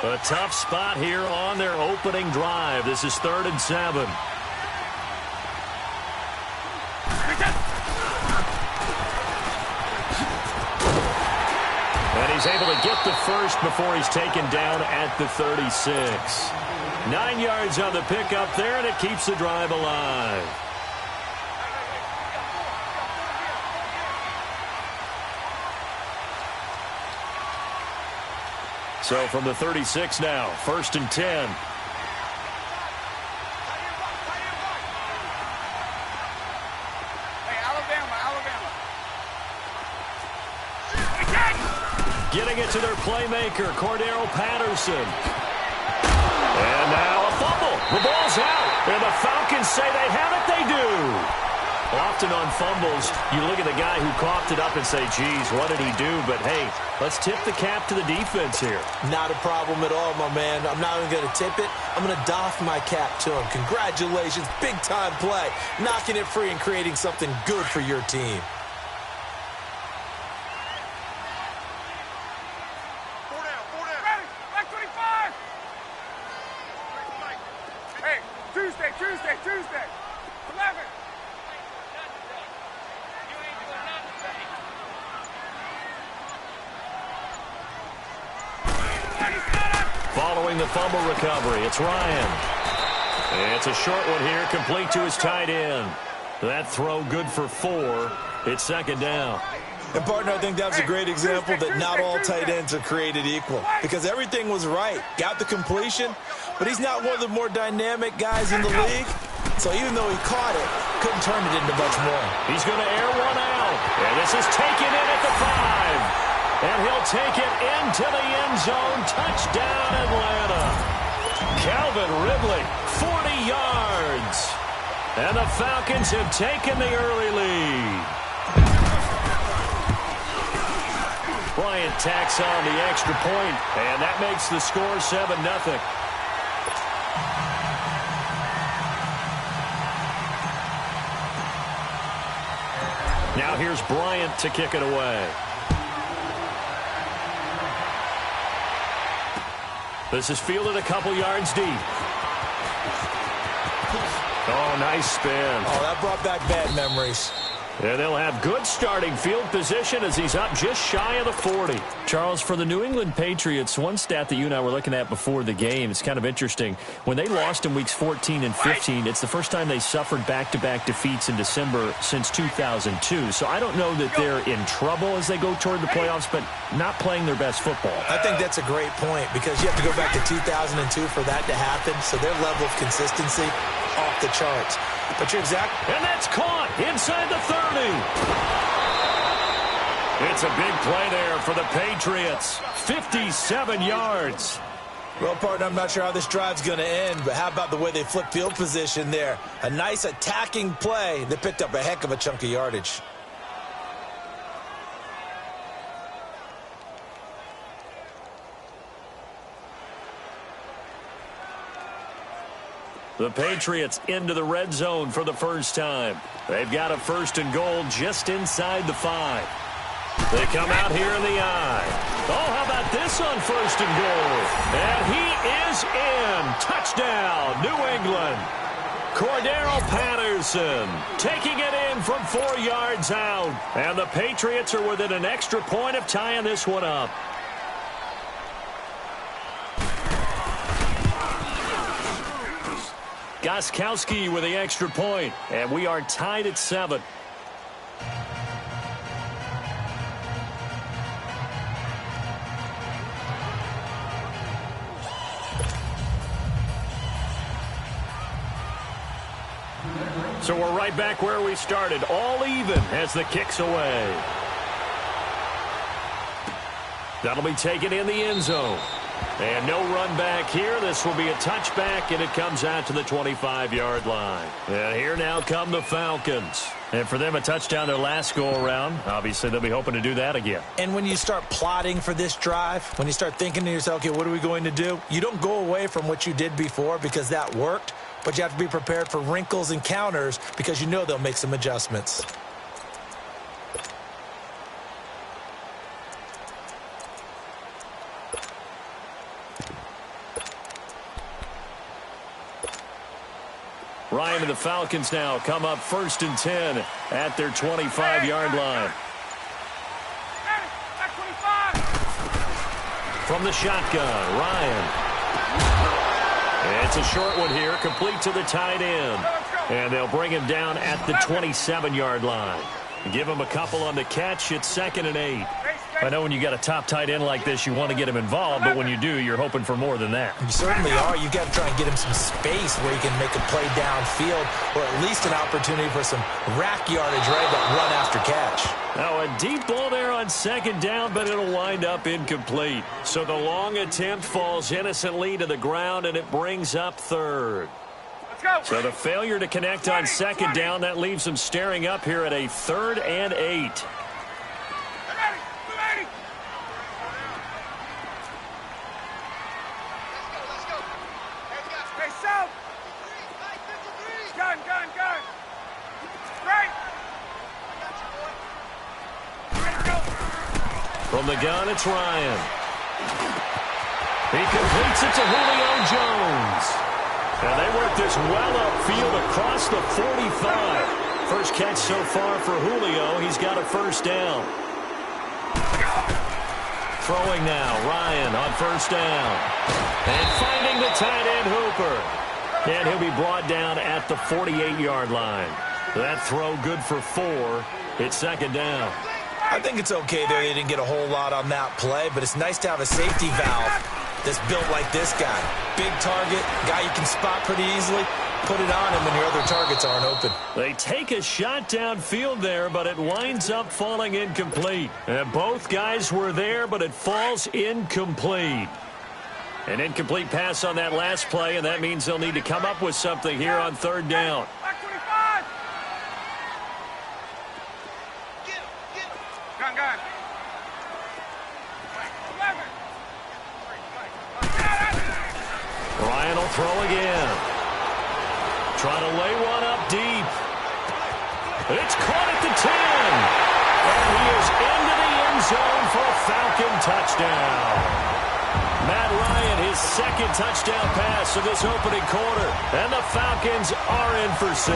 A tough spot here on their opening drive. This is 3rd and 7. And he's able to get the first before he's taken down at the 36. 9 yards on the pickup there, and it keeps the drive alive. So from the 36 now, 1st and 10. Getting it to their playmaker, Cordero Patterson. And now a fumble. The ball's out. And the Falcons say they have it. They do. Often on fumbles, you look at the guy who coughed it up and say, geez, what did he do? But, hey, let's tip the cap to the defense here. Not a problem at all, my man. I'm not even going to tip it. I'm going to doff my cap to him. Congratulations. Big-time play. Knocking it free and creating something good for your team. Tuesday. 11. Following the fumble recovery, it's Ryan. And it's a short one here, complete to his tight end. That throw good for 4. It's 2nd down. And, partner, I think that was a great example that not all tight ends are created equal. Because everything was right. Got the completion, but he's not one of the more dynamic guys in the league. So even though he caught it, couldn't turn it into much more. He's going to air one out. And this is taken in at the 5. And he'll take it into the end zone. Touchdown, Atlanta. Calvin Ridley, 40 yards. And the Falcons have taken the early lead. Bryant tacks on the extra point, and that makes the score 7-0. Now here's Bryant to kick it away. This is fielded a couple yards deep. Oh, nice spin. Oh, that brought back bad memories. And they'll have good starting field position as he's up just shy of the 40. Charles, for the New England Patriots, one stat that you and I were looking at before the game, it's kind of interesting. When they lost in weeks 14 and 15, it's the first time they suffered back-to-back defeats in December since 2002. So I don't know that they're in trouble as they go toward the playoffs, but not playing their best football. I think that's a great point because you have to go back to 2002 for that to happen. So their level of consistency off the charts. But you're exact. And that's caught inside the 30. It's a big play there for the Patriots. 57 yards. Well, partner, I'm not sure how this drive's going to end, but how about the way they flip field position there? A nice attacking play. They picked up a heck of a chunk of yardage. The Patriots into the red zone for the first time. They've got a 1st and goal just inside the 5. They come out here in the eye. Oh, how about this on 1st and goal? And he is in. Touchdown, New England. Cordero Patterson taking it in from 4 yards out. And the Patriots are within an extra point of tying this one up. Gostkowski with the extra point, and we are tied at 7. So we're right back where we started, all even as the kick's away. That'll be taken in the end zone. And no run back here. This will be a touchback, and it comes out to the 25-yard line. And here now come the Falcons. And for them, a touchdown their last go-around. Obviously, they'll be hoping to do that again. And when you start plotting for this drive, when you start thinking to yourself, okay, what are we going to do? You don't go away from what you did before because that worked, but you have to be prepared for wrinkles and counters because you know they'll make some adjustments. Ryan and the Falcons now come up 1st and 10 at their 25-yard line. From the shotgun, Ryan. It's a short one here, complete to the tight end. And they'll bring him down at the 27-yard line. Give him a couple on the catch. It's 2nd and 8. I know when you got a top tight end like this, you want to get him involved, but when you do, you're hoping for more than that. You certainly are. You've got to try and get him some space where he can make a play downfield or at least an opportunity for some rack yardage, right, that run after catch. Now a deep ball there on 2nd down, but it'll wind up incomplete. So the long attempt falls innocently to the ground, and it brings up 3rd. So the failure to connect on 2nd down, that leaves them staring up here at a 3rd and 8. From the gun, it's Ryan. He completes it to Julio Jones. And they work this well upfield across the 45. First catch so far for Julio. He's got a 1st down. Throwing now, Ryan on 1st down. And finding the tight end Hooper. And he'll be brought down at the 48-yard line. That throw good for 4. It's 2nd down. I think it's okay there. They didn't get a whole lot on that play, but it's nice to have a safety valve that's built like this guy. Big target, guy you can spot pretty easily. Put it on him when your other targets aren't open. They take a shot downfield there, but it winds up falling incomplete. And both guys were there, but it falls incomplete. An incomplete pass on that last play, and that means they'll need to come up with something here on 3rd down. Ryan will throw again. Trying to lay one up deep. It's caught at the 10. And he is into the end zone for a Falcon touchdown. Matt Ryan, his 2nd touchdown pass of this opening quarter. And the Falcons are in for 6.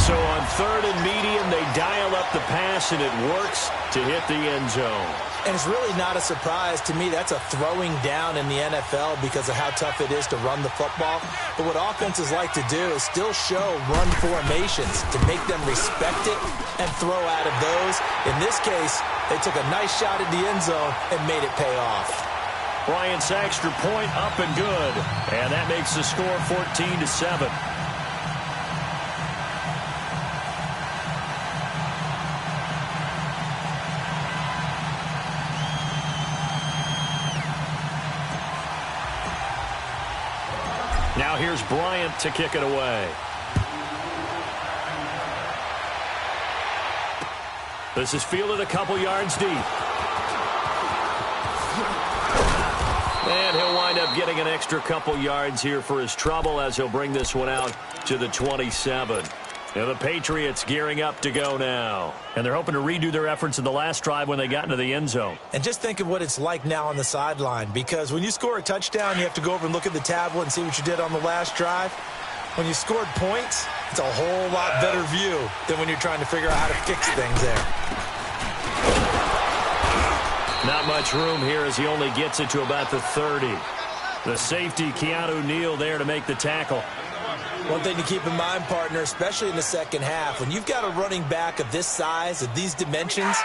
So on third and medium, they dial up the pass, and it works to hit the end zone. And it's really not a surprise to me. That's a throwing down in the NFL because of how tough it is to run the football. But what offenses like to do is still show run formations to make them respect it and throw out of those. In this case, they took a nice shot at the end zone and made it pay off. Bryant's extra point up and good. And that makes the score 14-7. Now here's Bryant to kick it away. This is fielded a couple yards deep. And he'll wind up getting an extra couple yards here for his trouble as he'll bring this one out to the 27. And the Patriots gearing up to go now. And they're hoping to redo their efforts in the last drive when they got into the end zone. And just think of what it's like now on the sideline, because when you score a touchdown, you have to go over and look at the tablet and see what you did on the last drive. When you scored points, it's a whole lot better view than when you're trying to figure out how to fix things there. Not much room here as he only gets it to about the 30. The safety, Keanu Neal, there to make the tackle. One thing to keep in mind, partner, especially in the second half, when you've got a running back of this size, of these dimensions,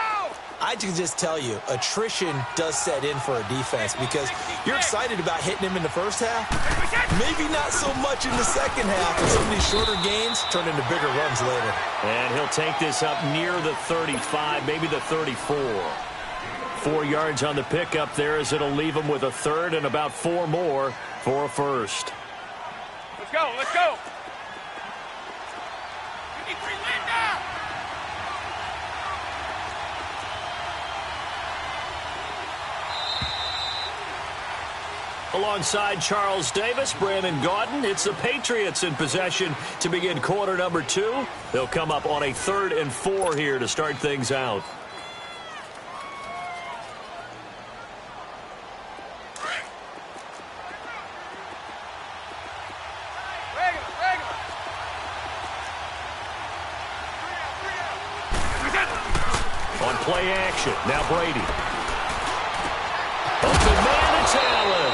I can just tell you, attrition does set in for a defense because you're excited about hitting him in the first half. Maybe not so much in the second half, and some of these shorter gains turn into bigger runs later. And he'll take this up near the 35, maybe the 34. 4 yards on the pickup there as it'll leave him with a third and about 4 more for a first. Let's go, let's go. You need 3 wins now. Alongside Charles Davis, Brandon Gaudin, it's the Patriots in possession to begin quarter number 2. They'll come up on a 3rd and 4 here to start things out. Play action. Now Brady. Open man, it's Allen.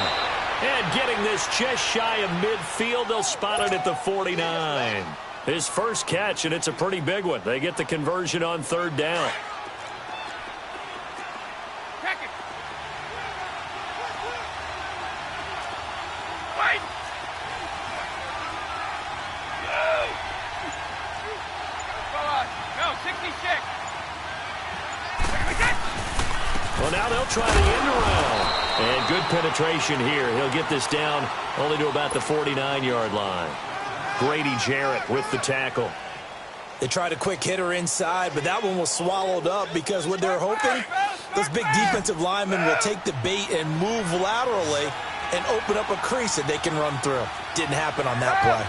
And getting this just shy of midfield, they'll spot it at the 49. His first catch, and it's a pretty big one. They get the conversion on 3rd down. Well, now they'll try the end around. And good penetration here. He'll get this down only to about the 49-yard line. Grady Jarrett with the tackle. They tried a quick hitter inside, but that one was swallowed up because what they're hoping, those big defensive linemen will take the bait and move laterally and open up a crease that they can run through. Didn't happen on that play.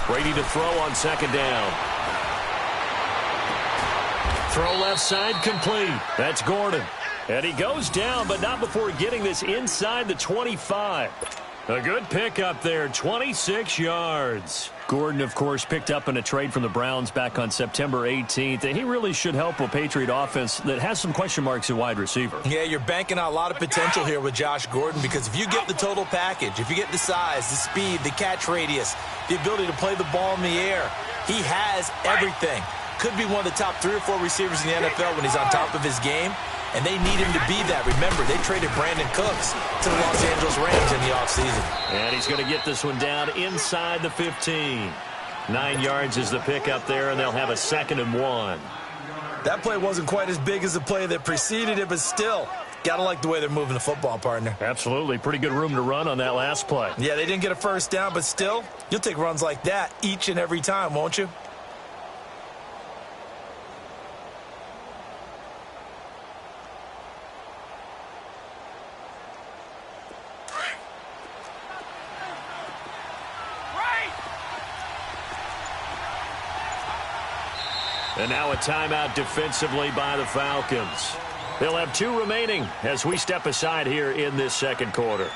Brady to throw on 2nd down. Throw left side complete. That's Gordon. And he goes down, but not before getting this inside the 25. A good pickup there, 26 yards. Gordon, of course, picked up in a trade from the Browns back on September 18th. And he really should help a Patriot offense that has some question marks at wide receiver. Yeah, you're banking on a lot of potential here with Josh Gordon because if you get the total package, if you get the size, the speed, the catch radius, the ability to play the ball in the air, he has everything. Could be one of the top 3 or 4 receivers in the NFL when he's on top of his game, and they need him to be that. Remember, they traded Brandon Cooks to the Los Angeles Rams in the offseason. And he's going to get this one down inside the 15. 9 yards is the pickup there, and they'll have a 2nd and 1. That play wasn't quite as big as the play that preceded it, but still, got to like the way they're moving the football, partner. Absolutely. Pretty good room to run on that last play. Yeah, they didn't get a first down, but still, you'll take runs like that each and every time, won't you? And now a timeout defensively by the Falcons. They'll have 2 remaining as we step aside here in this 2nd quarter.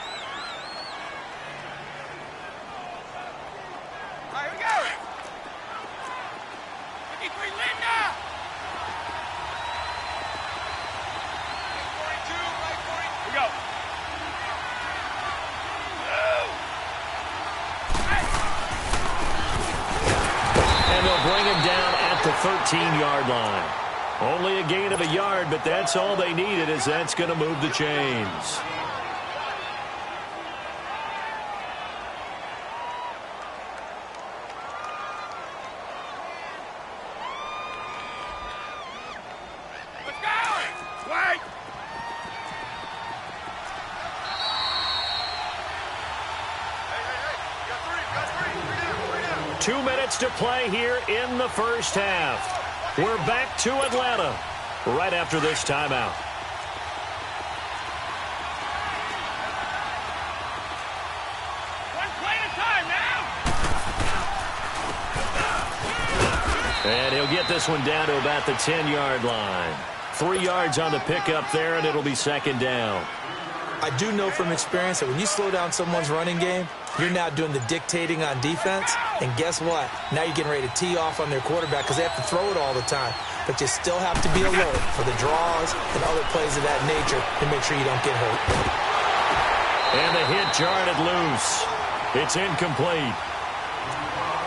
13-yard line. Only a gain of a yard, but that's all they needed, as that's going to move the chains. Wait! 2 minutes to play here in the first half. We're back to Atlanta right after this timeout. One play at a time now! And he'll get this one down to about the 10-yard line. 3 yards on the pickup there, and it'll be second down. I do know from experience that when you slow down someone's running game, you're now doing the dictating on defense. And guess what? Now you're getting ready to tee off on their quarterback because they have to throw it all the time. But you still have to be alert for the draws and other plays of that nature to make sure you don't get hurt. And the hit jarred it loose. It's incomplete.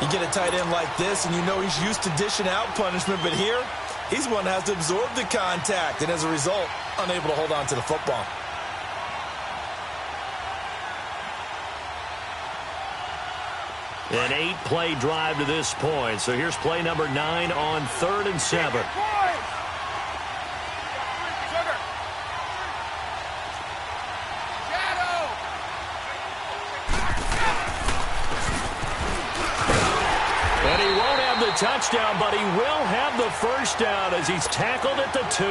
You get a tight end like this, and you know he's used to dishing out punishment, but here, he's one that has to absorb the contact, and as a result, unable to hold on to the football. An 8-play drive to this point. So here's play number 9 on 3rd and 7. And he won't have the touchdown, but he will have the first down as he's tackled at the 2.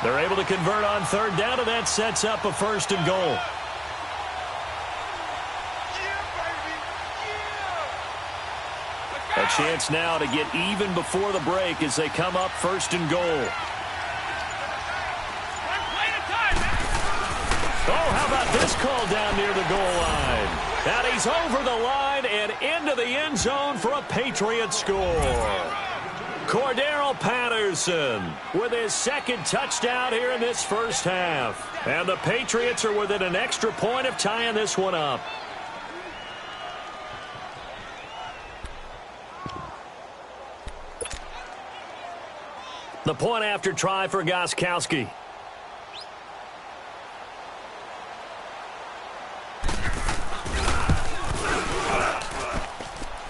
They're able to convert on 3rd down, and that sets up a 1st and goal. A chance now to get even before the break as they come up 1st and goal. Oh, how about this call down near the goal line? And he's over the line and into the end zone for a Patriot score. Cordero Patterson with his 2nd touchdown here in this first half. And the Patriots are within an extra point of tying this one up. The point after try for Gostkowski.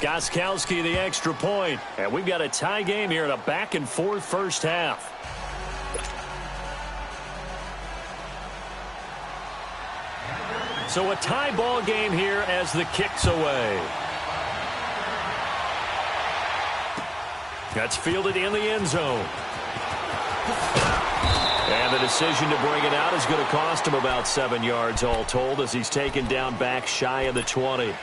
Gostkowski the extra point. And we've got a tie game here in a back-and-forth first half. So a tie ball game here as the kick's away. That's fielded in the end zone. And the decision to bring it out is going to cost him about 7 yards all told as he's taken down back shy of the 20.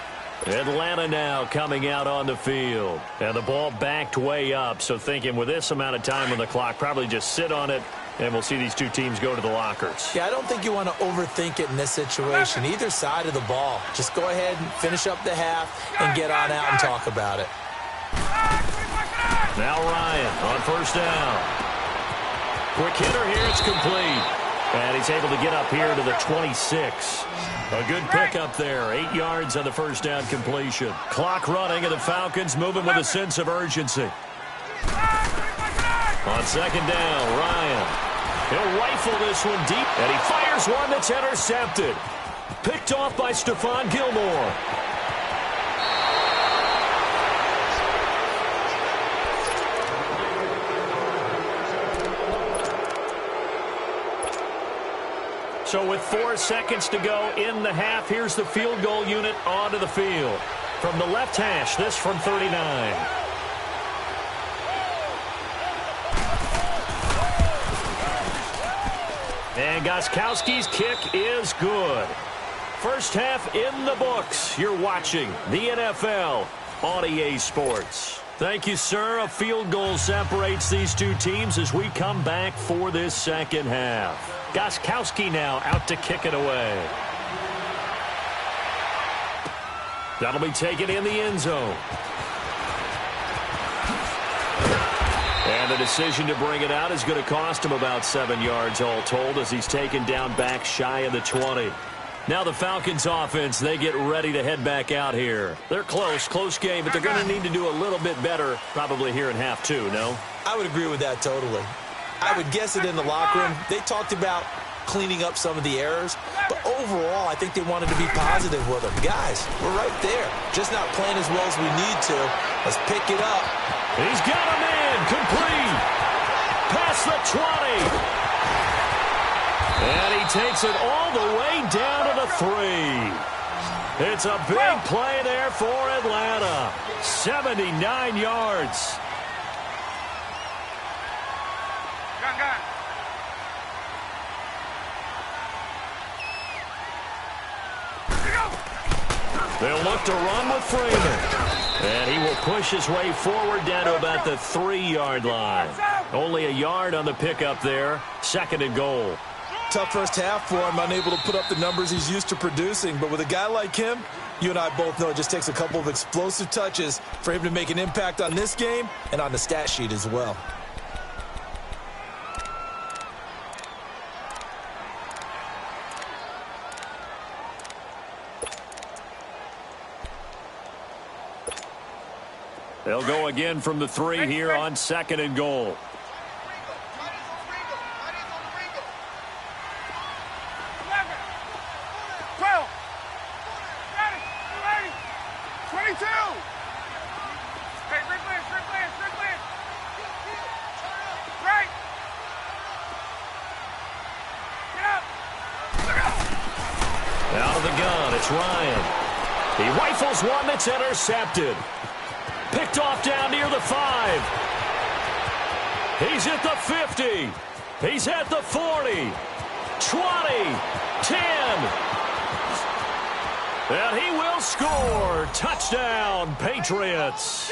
Atlanta now coming out on the field. And the ball backed way up, so thinking with this amount of time on the clock, probably just sit on it, and we'll see these two teams go to the lockers. Yeah, I don't think you want to overthink it in this situation. Either side of the ball. Just go ahead and finish up the half and get on out and talk about it. Now Ryan on 1st down. Quick hitter here, it's complete. And he's able to get up here to the 26. A good pickup there. 8 yards on the 1st down completion. Clock running, and the Falcons moving with a sense of urgency. On 2nd down, Ryan. He'll rifle this one deep, and he fires one that's intercepted. Picked off by Stephon Gilmore. So with 4 seconds to go in the half, here's the field goal unit onto the field. From the left hash, this from 39. And Gostkowski's kick is good. First half in the books. You're watching the NFL on EA Sports. Thank you, sir. A field goal separates these two teams as we come back for this second half. Gostkowski now out to kick it away. That'll be taken in the end zone. And the decision to bring it out is going to cost him about 7 yards all told as he's taken down back shy of the 20. Now the Falcons offense, they get ready to head back out here. They're close game, but they're going to need to do a little bit better probably here in half two, no? I would agree with that totally. I would guess it in the locker room. They talked about cleaning up some of the errors, but overall, I think they wanted to be positive with them. Guys, we're right there, just not playing as well as we need to. Let's pick it up. He's got him in, complete. Past the 20. And he takes it all the way down to the 3. It's a big play there for Atlanta. 79 yards. They'll look to run with Freeman. And he will push his way forward down to about the 3-yard line. Only a yard on the pickup there. 2nd and goal. Tough first half for him, unable to put up the numbers he's used to producing. But with a guy like him, you and I both know it just takes a couple of explosive touches for him to make an impact on this game and on the stat sheet as well. They'll go again from the 3 here on 2nd and goal. Out of the gun, it's Ryan. He rifles one that's intercepted. Picked off down near the 5. He's at the 50. He's at the 40. 20. 10. And he will score. Touchdown, Patriots.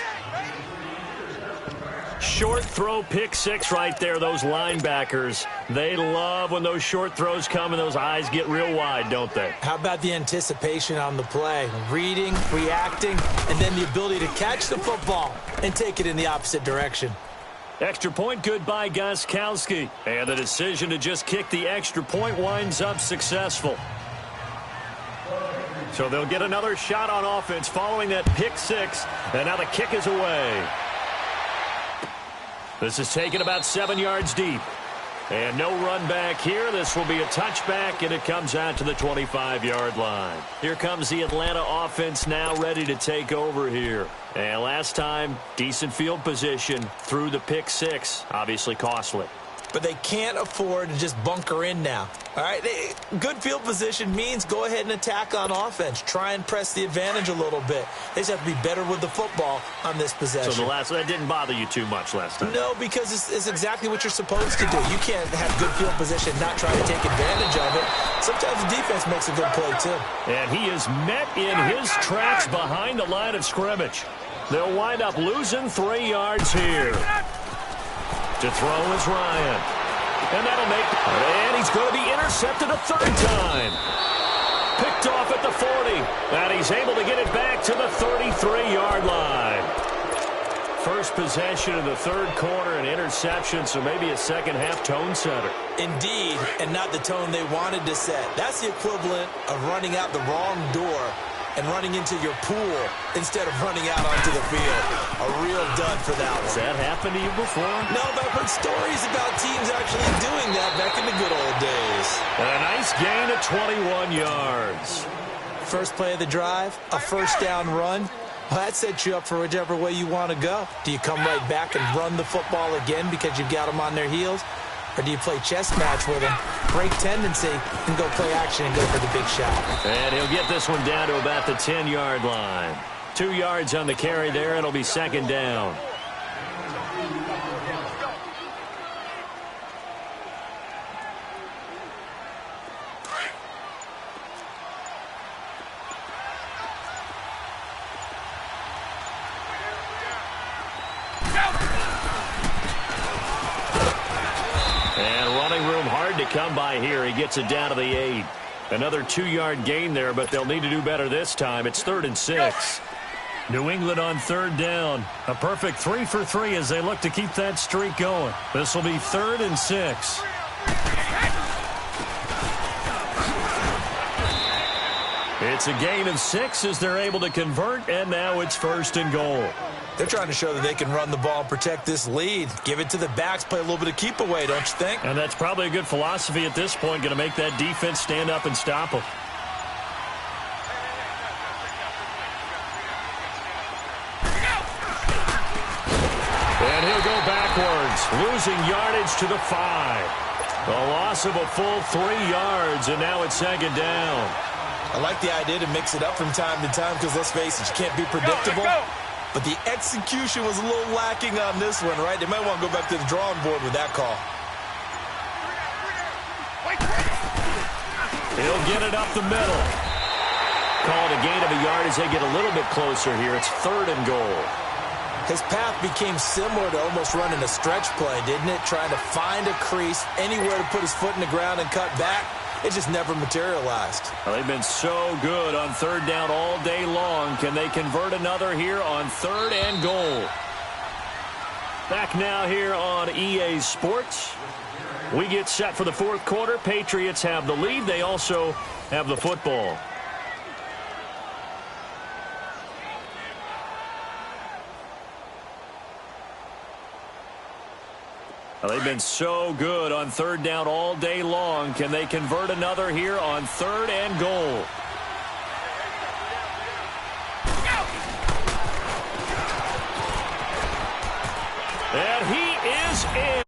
Short throw, pick 6 right there. Those linebackers, they love when those short throws come and those eyes get real wide, don't they? How about the anticipation on the play? Reading, reacting, and then the ability to catch the football and take it in the opposite direction. Extra point good by Gostkowski. And the decision to just kick the extra point winds up successful. So they'll get another shot on offense following that pick 6. And now the kick is away. This is taken about 7 yards deep. And no run back here. This will be a touchback, and it comes out to the 25-yard line. Here comes the Atlanta offense now ready to take over here. And last time, decent field position through the pick 6. Obviously costly. But they can't afford to just bunker in now. All right, good field position means go ahead and attack on offense. Try and press the advantage a little bit. They just have to be better with the football on this possession. So that didn't bother you too much last time? No, because it's exactly what you're supposed to do. You can't have good field position and not try to take advantage of it. Sometimes the defense makes a good play, too. And he is met in his tracks behind the line of scrimmage. They'll wind up losing 3 yards here. To throw is Ryan. And that'll make... And he's going to be intercepted a 3rd time. Picked off at the 40. And he's able to get it back to the 33-yard line. First possession of the 3rd quarter, an interception, so maybe a second-half tone setter. Indeed, and not the tone they wanted to set. That's the equivalent of running out the wrong door and running into your pool instead of running out onto the field. A real dud for that one. Has that happened to you before? No, but I've heard stories about teams actually doing that back in the good old days. And a nice gain of 21 yards. First play of the drive, a first down run. Well, that sets you up for whichever way you want to go. Do you come right back and run the football again because you've got them on their heels? Or do you play chess match with him, break tendency, and go play action and go for the big shot? And he'll get this one down to about the 10-yard line. 2 yards on the carry there. It'll be 2nd down. Come by here. He gets it down to the 8. Another 2-yard gain there, but they'll need to do better this time. It's 3rd and 6. New England on 3rd down. A perfect 3 for 3 as they look to keep that streak going. This will be 3rd and 6. It's a gain of 6 as they're able to convert, and now it's 1st and goal. They're trying to show that they can run the ball and protect this lead. Give it to the backs, play a little bit of keep away, don't you think? And that's probably a good philosophy at this point, going to make that defense stand up and stop them. And he'll go backwards, losing yardage to the 5. A loss of a full 3 yards, and now it's 2nd down. I like the idea to mix it up from time to time because, let's face it, you can't be predictable. But the execution was a little lacking on this one, right? They might want to go back to the drawing board with that call. He'll get it up the middle. Called a gain of a yard as they get a little bit closer here. It's 3rd and goal. His path became similar to almost running a stretch play, didn't it? Trying to find a crease, anywhere to put his foot in the ground and cut back. It just never materialized. Well, they've been so good on 3rd down all day long. Can they convert another here on 3rd and goal? Back now here on EA Sports. We get set for the 4th quarter. Patriots have the lead. They also have the football. Well, they've been so good on 3rd down all day long. Can they convert another here on 3rd and goal? And he is in.